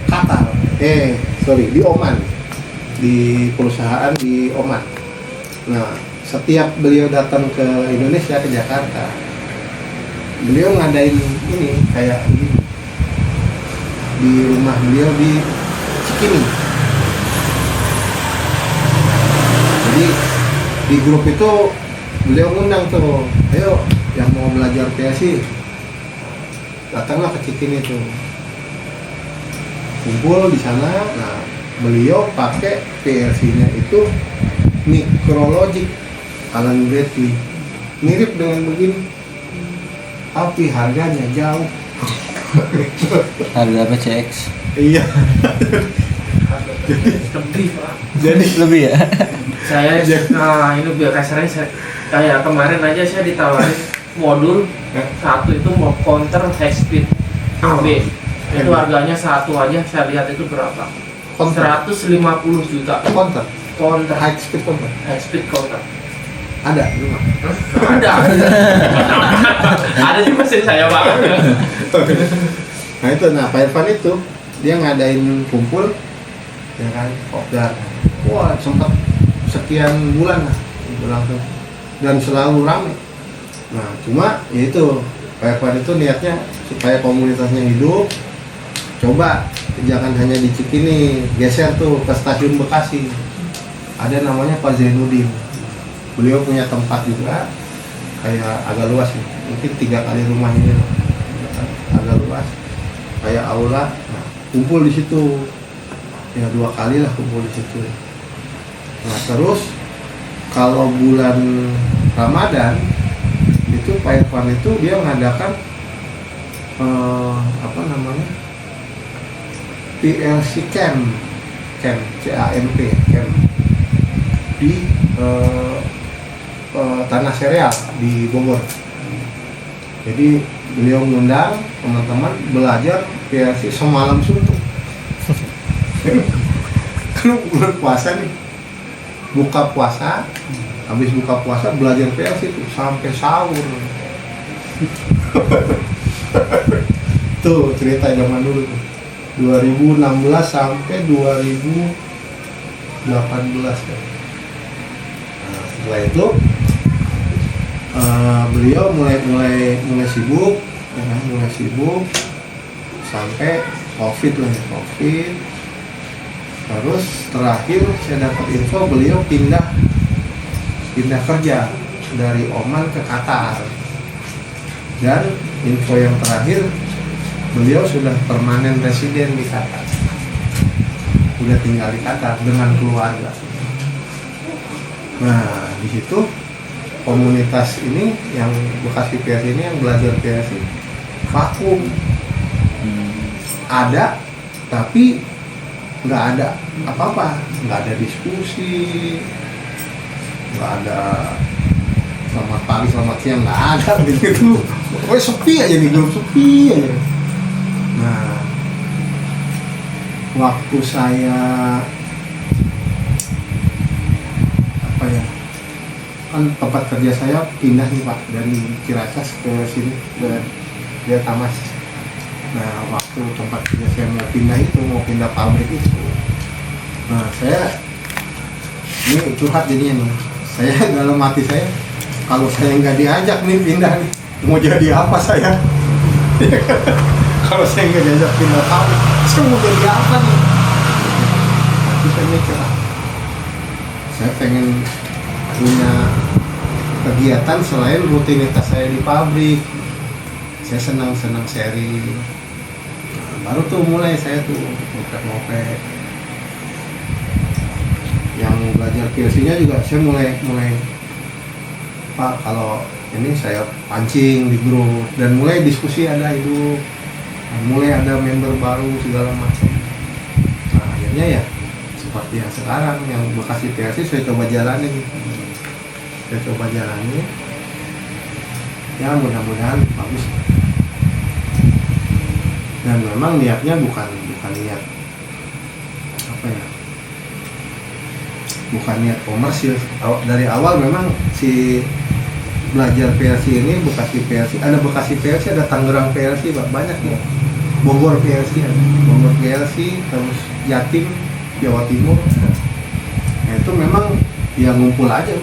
Qatar, di Oman, di perusahaan di Oman. Nah, setiap beliau datang ke Indonesia, ke Jakarta, beliau ngadain ini kayak ini di rumah beliau di Cikini. Jadi di grup itu beliau ngundang tuh, ayo yang mau belajar PLC datanglah ke Cikini tuh, kumpul di sana. Nah, beliau pakai PLC-nya itu Micrologic Alan Bradley, mirip dengan begini, tapi harganya jauh. Harga PCX. Iya. Lebih Pak. Jadi Lebih ya? Saya ini biar kasarnya kayak kemarin aja saya ditawarin modul satu itu mau counter high speed AB. Itu harganya satu aja saya lihat itu berapa? Counter. 150 juta Counter. counter High speed counter. high speed counter. Ada di rumah. Ada. Ada di mesin saya, Pak. Nah itu, Pak Irfan itu dia ngadain kumpul, ya kan, kopdar. Wah sempat sekian bulan lah berlangsung dan selalu ramai. Nah cuma ya itu Pak Irfan itu niatnya supaya komunitasnya hidup. Coba jangan hanya di Cikini, geser tuh ke stasiun Bekasi. Ada namanya Pak Zainuddin. Beliau punya tempat juga kayak agak luas ya. Mungkin 3 kali rumah ini loh. Agak luas kayak aula. Nah, kumpul di situ ya 2 kali lah kumpul di situ. Nah terus kalau bulan Ramadan itu Pak Irfan itu dia mengadakan apa namanya PLC camp CAMP di Tanah Sereal di Bogor. Jadi beliau mengundang teman-teman belajar PLC semalam suntuk. Kan bulan puasa nih, buka puasa, habis buka puasa belajar PLC itu sampai sahur. Tuh cerita zaman dulu tuh. 2016 sampai 2018 kan. Nah, setelah itu beliau mulai sibuk, ya kan, mulai sibuk sampai COVID lah ya, COVID. Terus terakhir saya dapat info beliau pindah kerja dari Oman ke Qatar. Dan info yang terakhir beliau sudah permanen residen di Qatar. Udah tinggal di Qatar dengan keluarga. Nah, di situ komunitas ini yang Bekasi PLC ini yang belajar PLC vakum. Ada tapi nggak ada apa-apa, nggak ada diskusi, nggak ada selamat pagi, selamat siang, nggak ada begitu. Pokoknya sepi aja nih, grup sepi aja. Nah, waktu saya apa ya, kan tempat kerja saya pindah nih Pak dari Ciracas ke sini ke Tamas. Nah, waktu tempat kerja saya mau pindah pabrik itu, nah saya ini curhat jadinya nih, saya dalam hati saya, kalau saya nggak diajak nih pindah nih, mau jadi apa saya? Kalau saya nggak diajak pindah pabrik, saya mau jadi apa nih? Tapi saya mikir, saya pengen punya kegiatan selain rutinitas saya di pabrik. Saya senang sharing. Baru tuh mulai saya tuh ngopek. Yang belajar PLC-nya juga saya mulai Pak, kalau ini saya pancing di grup dan mulai diskusi ada itu, mulai ada member baru segala macam. Nah, akhirnya ya seperti yang sekarang yang Bekasi PLC saya coba jalanin. Ya mudah-mudahan bagus. Dan memang niatnya bukan niat apa ya, bukan niat komersil. Dari awal memang si belajar PLC ini Bekasi PLC, ada Bekasi PLC, ada Tangerang PLC, banyak ya. Bogor PLC, terus Jatim, Jawa Timur. Nah, itu memang ya ngumpul aja,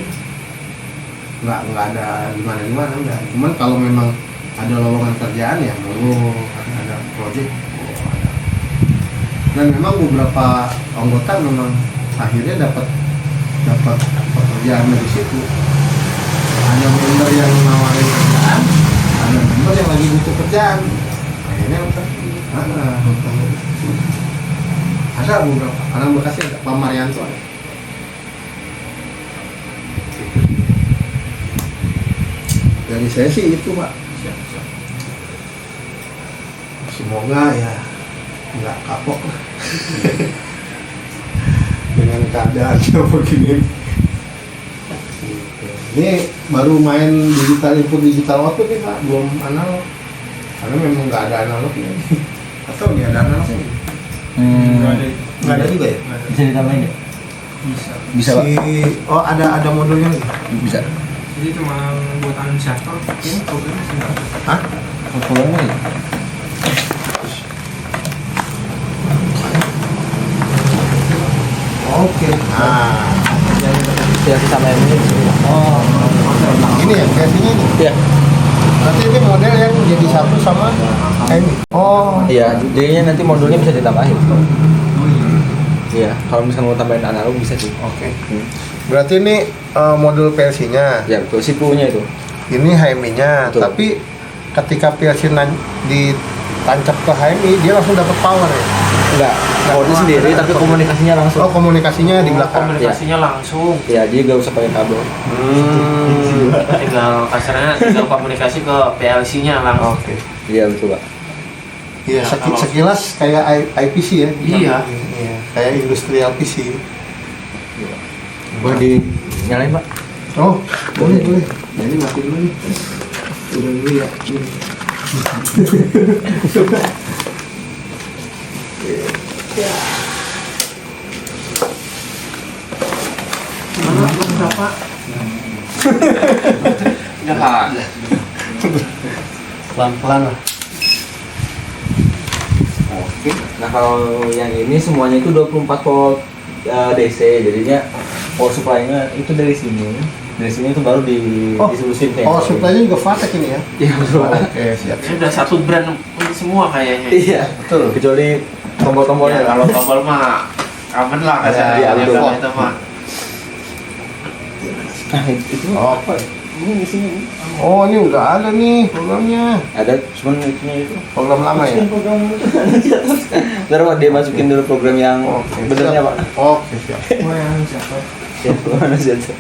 nggak ada gimana enggak. Cuman kalau memang ada lowongan kerjaan ya mulu, ada project, ada. Dan memang beberapa anggota memang akhirnya dapat pekerjaan dari situ. Ada member yang nawarin kerjaan, ada member yang lagi butuh kerjaan. Akhirnya ada beberapa anak Bekasi, ada Pak Marianto ada. Dari saya sih itu Pak. Semoga ya nggak kapok lah dengan keadaannya begini. Ini baru main digital input digital output nih Pak, belum analog. Karena memang nggak ada analognya. Atau nggak ada analognya? Nggak ada. Nggak ada juga ya? Bisa ditambahin ya? Bisa Pak. Oh ada modulnya nih. Bisa. Jadi cuma buat anunciator, ini programnya sudah. Hah? Kontrolnya ya? Oke. Nah, Yang sama yang ini. oh, ini ya versinya ini. Iya. Nanti ini model yang jadi satu sama ini. Oh, Iya, jadinya nanti modulnya bisa ditambahin. Iya, kalau misalnya mau tambahin analog bisa sih. oke. Berarti ini modul PLC-nya. Ya betul, CPU-nya itu. Ini HMI-nya. Betul. Tapi ketika PLC ditancap ke HMI, dia langsung dapat power ya. Enggak, powernya sendiri tapi komunikasinya langsung. Oh, komunikasinya di belakang. Komunikasinya langsung. Ya, jadi gak usah pakai kabel. Tinggal kasarnya tinggal komunikasi ke PLC-nya langsung. Oke. Iya betul Pak. Iya, Ya, kalau- sekilas kayak IPC ya. Iya. Iya, kayak industrial PC. Boleh dinyalain Pak? Oh, boleh. Nah, ini mati dulu nih. Udah dulu ya. Ini. Mana berapa? Nah, Pelan-pelan lah. Oke. Nah kalau yang ini semuanya itu 24 volt DC, jadinya power supply-nya itu dari sini. Dari sini itu baru disulusin kayak. Oh, supply-nya juga Vatek ini ya? Iya betul. Oke, siap. ini udah satu brand untuk semua kayaknya. Iya betul. Kecuali tombol-tombolnya. Ya, kalau tombol mah aman lah kasarnya. Iya, Ya, betul. kalau itu mah. Nah itu Oh. apa? Ini isinya ini. Oh, ini udah ada nih programnya. Ada, cuman itunya itu. Program lama ya? Masukin program itu. Ntar Pak, dia masukin dulu program yang Oke, benernya siap. Pak. Oke, siap. Ya, mana sih ada?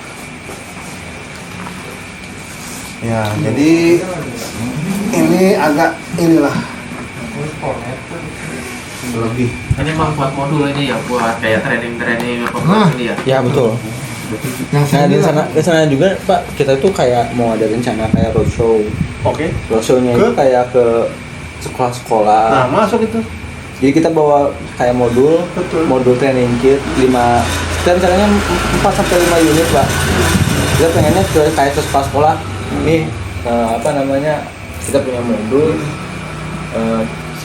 Ya, jadi ini agak inilah lebih. Ini emang buat modul ini ya, buat kayak training apa Nah. ini ya. Ya betul. Yang Nah, sini di sana juga Pak, kita tuh kayak mau ada rencana kayak roadshow. Oke. Roadshow-nya itu kayak ke sekolah-sekolah. Nah, masuk itu. Jadi kita bawa kayak modul, Betul. modul training kit 5, kita rencananya 4 sampai 5 unit Pak. Kita pengennya ke kayak ke sekolah-sekolah. Nih apa namanya, kita punya modul,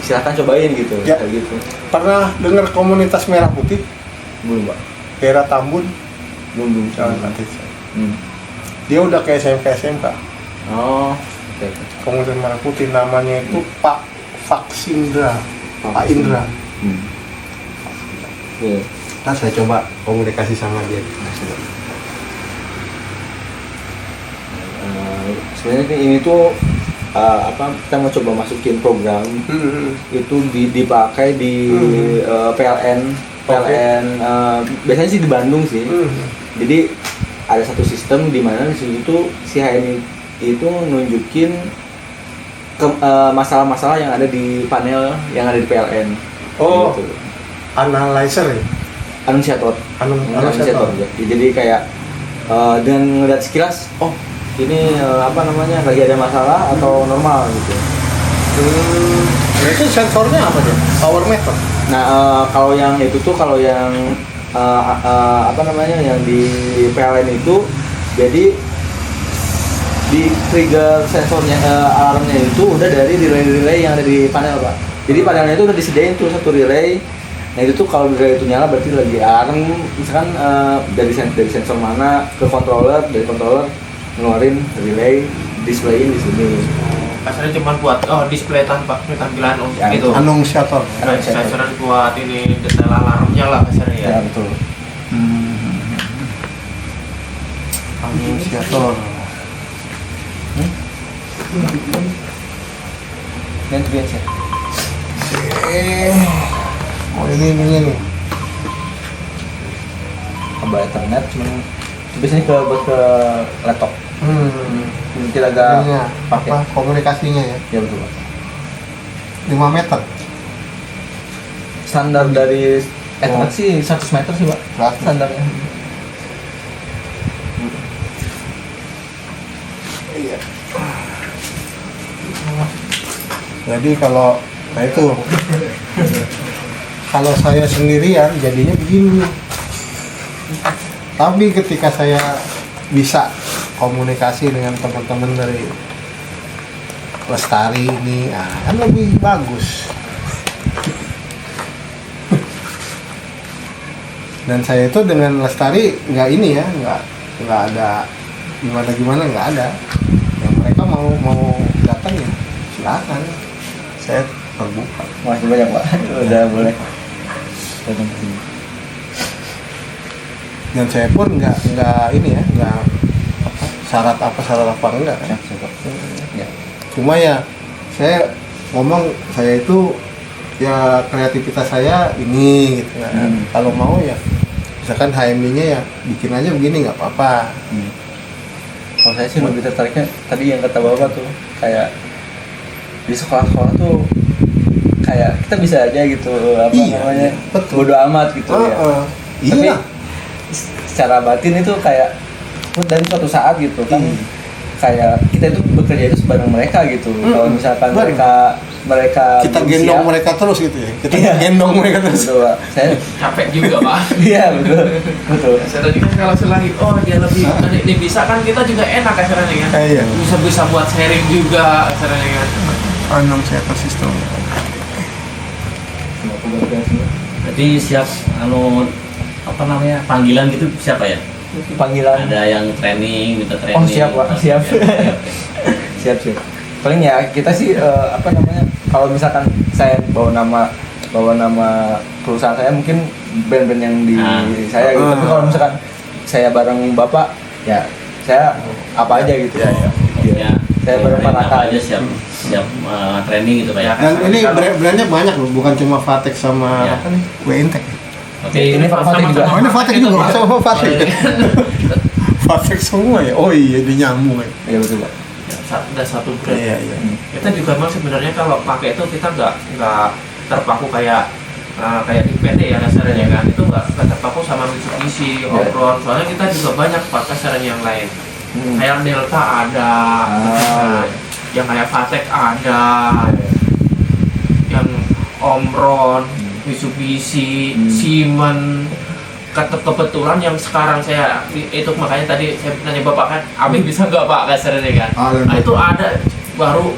silahkan cobain gitu, Ya. kayak gitu. Pernah dengar komunitas Merah Putih? Belum Pak, Daerah Tambun, belum. Jalan Nanti. Hmm. Dia udah ke SMK. Oh, oke. Komunitas Merah Putih namanya itu Pak Faksindra. Pak Indra. Iya. Nah, saya coba komunikasi sama dia. Sebenarnya ini tuh apa, kita mau coba masukin program itu dipakai di PLN biasanya sih di Bandung sih. Jadi ada satu sistem di mana di situ tuh si HMI itu nunjukin masalah-masalah yang ada di panel yang ada di PLN. Oh, Gitu. analyzer ya? Anunciator. Anunciator. Jadi kayak dengan ngeliat sekilas, oh ini apa namanya, lagi ada masalah atau normal gitu. Itu sensornya apa dia? Power meter. Nah kalau yang itu tuh, kalau yang apa namanya, yang di PLN itu, jadi di trigger sensornya, alarmnya itu udah dari relay yang ada di panel Pak. Jadi panelnya itu udah disediain tuh satu relay. Nah itu tuh kalau relay itu nyala berarti lagi alarm, misalkan dari sensor mana ke controller, dari controller ngeluarin relay, displayin di sini. Kasarnya cuma buat display tanpa tampilan untuk Ya, itu. Anunciator. Sensoran buat ini detail alarmnya lah kasarnya ya. Ya betul. Anunciator. Dan tuh biasa. Oh, ini nih. Kabel Ethernet, cuman biasanya buat ke laptop. Kita agak Ininya, pakai. apa, komunikasinya ya? Ya betul Pak. 5 meter. Standar dari Ethernet sih 100 meter sih Pak. 100. Standarnya. Iya. Jadi kalau, nah itu kalau saya sendirian jadinya begini. Tapi ketika saya bisa komunikasi dengan teman-teman dari Lestari ini, kan lebih bagus. Dan saya itu dengan Lestari nggak ini ya, nggak ada gimana nggak ada. Yang mereka mau datang ya silakan. Saya terbuka. Makasih banyak Pak, udah boleh datang ke sini. Dan saya pun nggak ini ya, nggak syarat apa enggak kan. Ya. Cuma ya saya ngomong, saya itu ya kreativitas saya ini gitu kan. Kalau mau ya misalkan HMD-nya ya bikin aja begini nggak apa-apa. Kalau saya sih lebih tertariknya tadi yang kata Bapak tuh, kayak di sekolah-sekolah tuh kayak kita bisa aja gitu namanya betul. bodo amat gitu ya. Tapi Iya. secara batin itu kayak dari suatu saat gitu kan, kayak kita itu bekerja itu sebareng mereka gitu. Kalau misalkan mereka Kita belum gendong siap, mereka terus gitu ya. Kita Iya. gendong mereka terus. betul, Pak. Saya Capek juga Pak. iya betul betul. Saya tadi kan kalau selagi dia lebih ini bisa kan, kita juga enak acaranya kan. Iya. Bisa buat sharing juga acaranya kan. Anong saya sistem. Berarti siap apa namanya panggilan gitu siapa ya? Panggilan. Ada yang training, minta training. Oh siap Pak, siap. siap. Paling ya kita sih apa namanya, kalau misalkan saya bawa nama perusahaan saya, mungkin brand-brand yang di saya gitu. Tapi kalau misalkan saya bareng Bapak, ya saya apa aja gitu. Ya, Saya bareng Pak Raka aja siap training gitu Pak ya. Dan ini brandnya banyak loh, bukan cuma Vatek sama Ya. apa nih? WNTech. Oke, ini Pak Fatih juga. Oh ini Vatek juga, sama Vatek. Vatek semua ya. Oh iya, dinyambung ya. Iya betul Pak. Ada satu brand. Iya. Kita juga memang sebenarnya kalau pakai itu kita nggak terpaku kayak di PT ya dasarnya kan, itu nggak terpaku sama Mitsubishi, Omron. Soalnya kita juga banyak pakai saran yang lain. Kayak Delta ada, yang kayak Vatek ada, yang Omron, Mitsubishi, Siemens. Kebetulan yang sekarang saya itu, makanya tadi saya nanya Bapak kan, AB bisa nggak Pak kasarnya kan? Nah, itu ada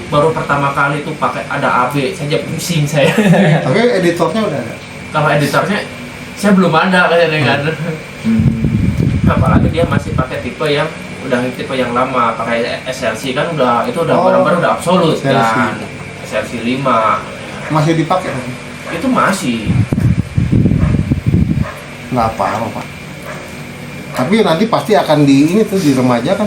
baru pertama kali itu pakai ada AB, saja pusing saya. Tapi editornya udah ada. Kalau editornya saya belum ada kasarnya kan. Apalagi dia masih pakai tipe yang lama, pakai SLC kan itu udah barang-barang udah absolut kan. SLC 5 Masih dipakai kan? itu masih. Nggak apa-apa Pak. Tapi nanti pasti akan diremajakan.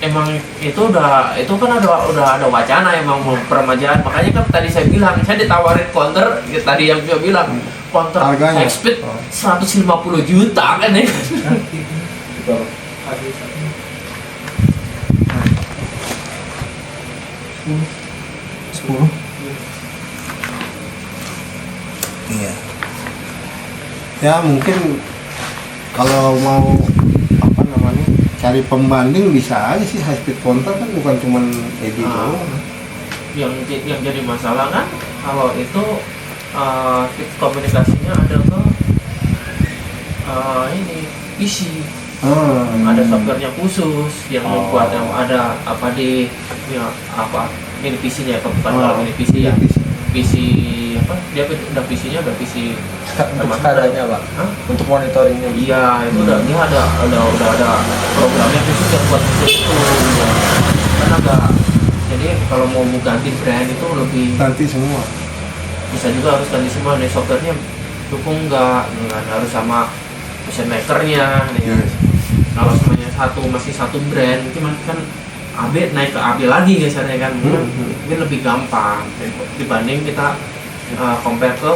Emang itu kan udah ada wacana emang mau peremajaan, makanya kan tadi saya bilang, saya ditawarin counter tadi yang dia bilang counter Harganya? high speed 150 juta kan ya. Iya. Ya mungkin kalau mau cari pembanding bisa aja sih, high speed counter kan bukan cuma ED doang. Yang jadi masalah kan kalau itu komunikasinya ada ke ini PC. Ada softwarenya khusus yang membuat yang ada mini PC-nya bukan kalau mini PC ya. PC apa? Dia udah PC-nya udah PC Untuk kadarnya Pak. Untuk monitoringnya. Iya, itu dia ada programnya khusus yang buat PC itu. Karena jadi kalau mau ganti brand itu lebih Ganti semua. bisa juga harus ganti semua nih, softwarenya dukung nggak harus sama mesin makernya nih. Kalau semuanya masih satu brand, cuman kan AB naik ke AB lagi biasanya kan, mungkin lebih gampang dibanding kita compare ke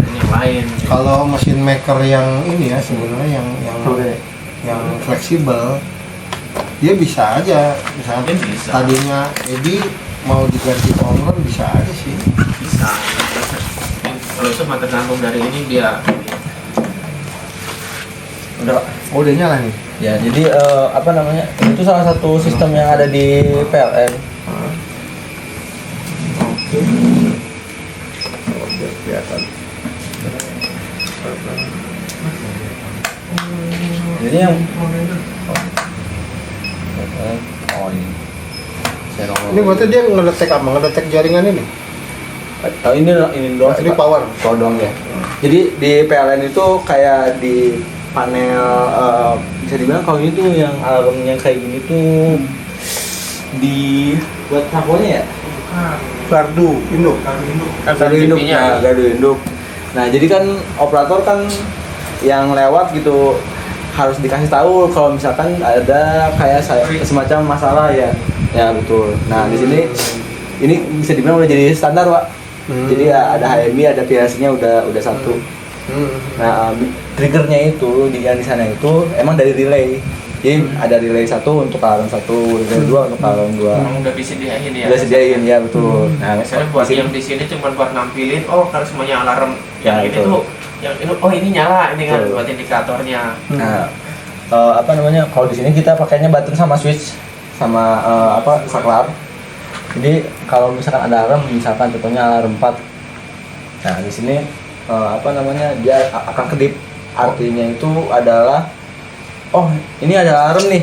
brand yang lain. Kalau mesin maker yang ini ya sebenarnya yang fleksibel, dia bisa aja. Misalnya Bisa. tadinya ED mau diganti ke Omron bisa aja sih. Bisa. Kalau itu mah tergantung dari ini dia. Udah Pak. Oh, udah nyala nih. Ya, jadi apa namanya? Itu salah satu sistem yang ada di PLN. Oke. Biar kelihatan. Jadi yang oh ini. Ini berarti dia ngedetek apa? Ngedetek jaringan ini? Oh, ini doang sih, Ini Pak. power. Power doang ya. Jadi di PLN itu kayak di panel bisa dibilang kalau ini tuh yang alarmnya kayak gini tuh di buat sakonya ya. Gardu induk. Gardu induk. Nah, gardu induk. Nah, jadi kan operator kan yang lewat gitu harus dikasih tahu kalau misalkan ada kayak semacam masalah ya. Ya betul. Nah, di sini ini bisa dibilang udah jadi standar, Pak. Jadi ya ada HMI, ada PLC-nya udah satu. Nah, triggernya itu yang di sana itu emang dari relay. Jadi ada relay 1 untuk alarm 1, relay 2 untuk alarm 2. Emang udah disediain ya? Udah sediain ya, betul. Nah, Misalnya buat yang di sini cuma buat nampilin, oh kalau semuanya alarm Ya, yang ini betul. tuh, yang ini oh ini nyala, ini kan Betul. buat indikatornya. Nah, apa namanya? Kalau di sini kita pakainya button sama switch sama saklar. Jadi kalau misalkan ada alarm, misalkan contohnya alarm 4. Nah, di sini apa namanya? Dia akan kedip. Artinya itu adalah oh, ini ada alarm nih.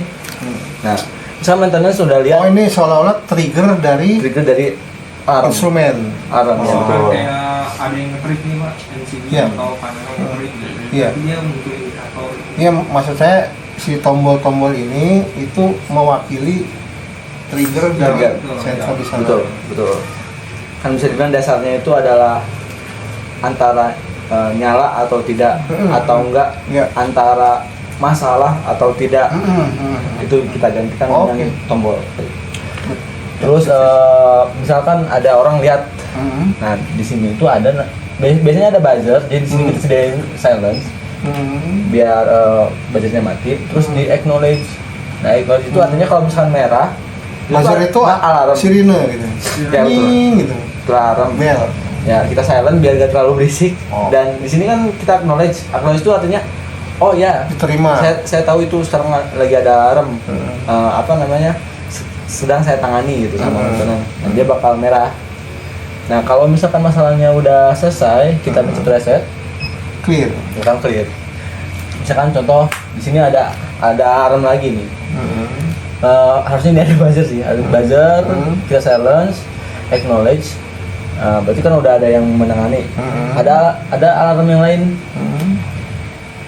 Nah, misalnya maintenance sudah lihat Oh, ini seolah-olah trigger dari alarm. instrumen. Alarm ya, betul. Kayak ada yang nge-trip nih Pak, MCB Iya. atau panel nge-trip gitu. Iya. Jadi dia muncul indikator. Iya, maksud saya si tombol-tombol ini itu mewakili trigger dari Trigger. sensor di sana. Betul, betul. Kan bisa dibilang dasarnya itu adalah antara nyala atau tidak atau enggak, Iya. antara masalah atau tidak. Itu kita gantikan Oke. dengan tombol. Terus misalkan ada orang lihat, nah di sini itu ada biasanya ada buzzer, jadi di sini kita sediain silence biar buzzernya mati. Terus di acknowledge. Nah acknowledge itu artinya kalau misalkan merah, Buzzer itu alarm. sirine gitu. Ya, betul. Nying gitu. Itu alarm. Bel. Ya kita silent biar gak terlalu berisik. Oh. Dan di sini kan kita acknowledge. Acknowledge itu artinya oh ya, Diterima. saya tahu itu sekarang lagi ada alarm. Apa namanya? Sedang saya tangani gitu sama teman. Dan dia bakal merah. Nah, kalau misalkan masalahnya udah selesai, kita pencet reset, Clear. bakal clear. Misalkan contoh di sini ada alarm lagi nih. Harusnya ini ada buzzer sih, ada buzzer, kita silence, acknowledge. Berarti kan udah ada yang menangani. Ada alarm yang lain.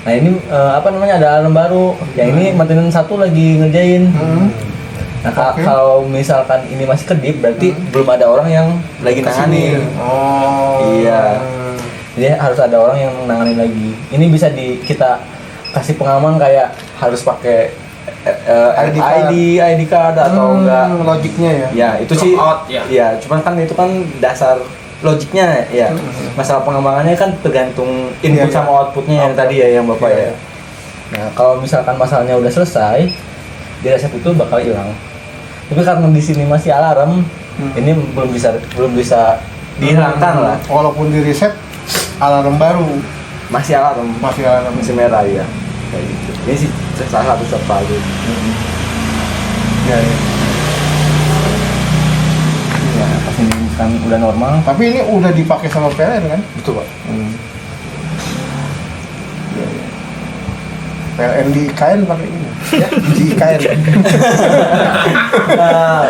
Nah ini apa namanya, ada alarm baru. Yang ini maintenance 1 lagi ngerjain. Nah kalau misalkan ini masih kedip, berarti belum ada orang yang lagi nangani. Oh. Iya. Jadi harus ada orang yang nangani lagi. Ini bisa kita kasih pengaman kayak harus pakai ID card atau enggak. Logiknya ya. Ya itu sih. Out, ya. Ya, cuman kan itu kan dasar logiknya ya. Masalah pengembangannya kan tergantung input Iya, sama outputnya yang tadi ya, yang Bapak ya. Nah, kalau misalkan masalahnya udah selesai, di reset itu bakal hilang. Tapi karena di sini masih alarm, ini belum bisa dihilangkan lah. Walaupun di reset alarm baru Masih alarm, masih alarm. masih merah ya. Kayak gitu. Ini sih salah satu survival. Ya, ya. Ya, pas ini kan udah normal. Tapi ini udah dipakai sama PLN kan? Betul, Pak. PLN di IKN pakai ini. Ya, di IKN.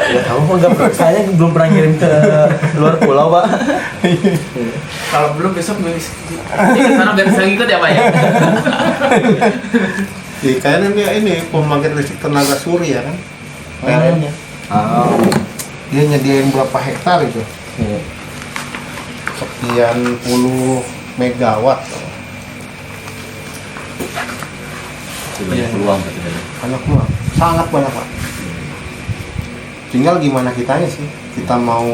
Ya tahu kok enggak, saya belum pernah ngirim ke luar pulau, Pak. Kalau belum besok ini kesana biar saya ikut ya Pak ya. Di IKN ini pembangkit listrik tenaga surya kan? PLN-nya. Dia nyediain berapa hektar itu? Iya. Sekian puluh megawatt. Banyak peluang berarti dari. Banyak banget, sangat banyak Pak. Tinggal gimana kitanya sih, kita mau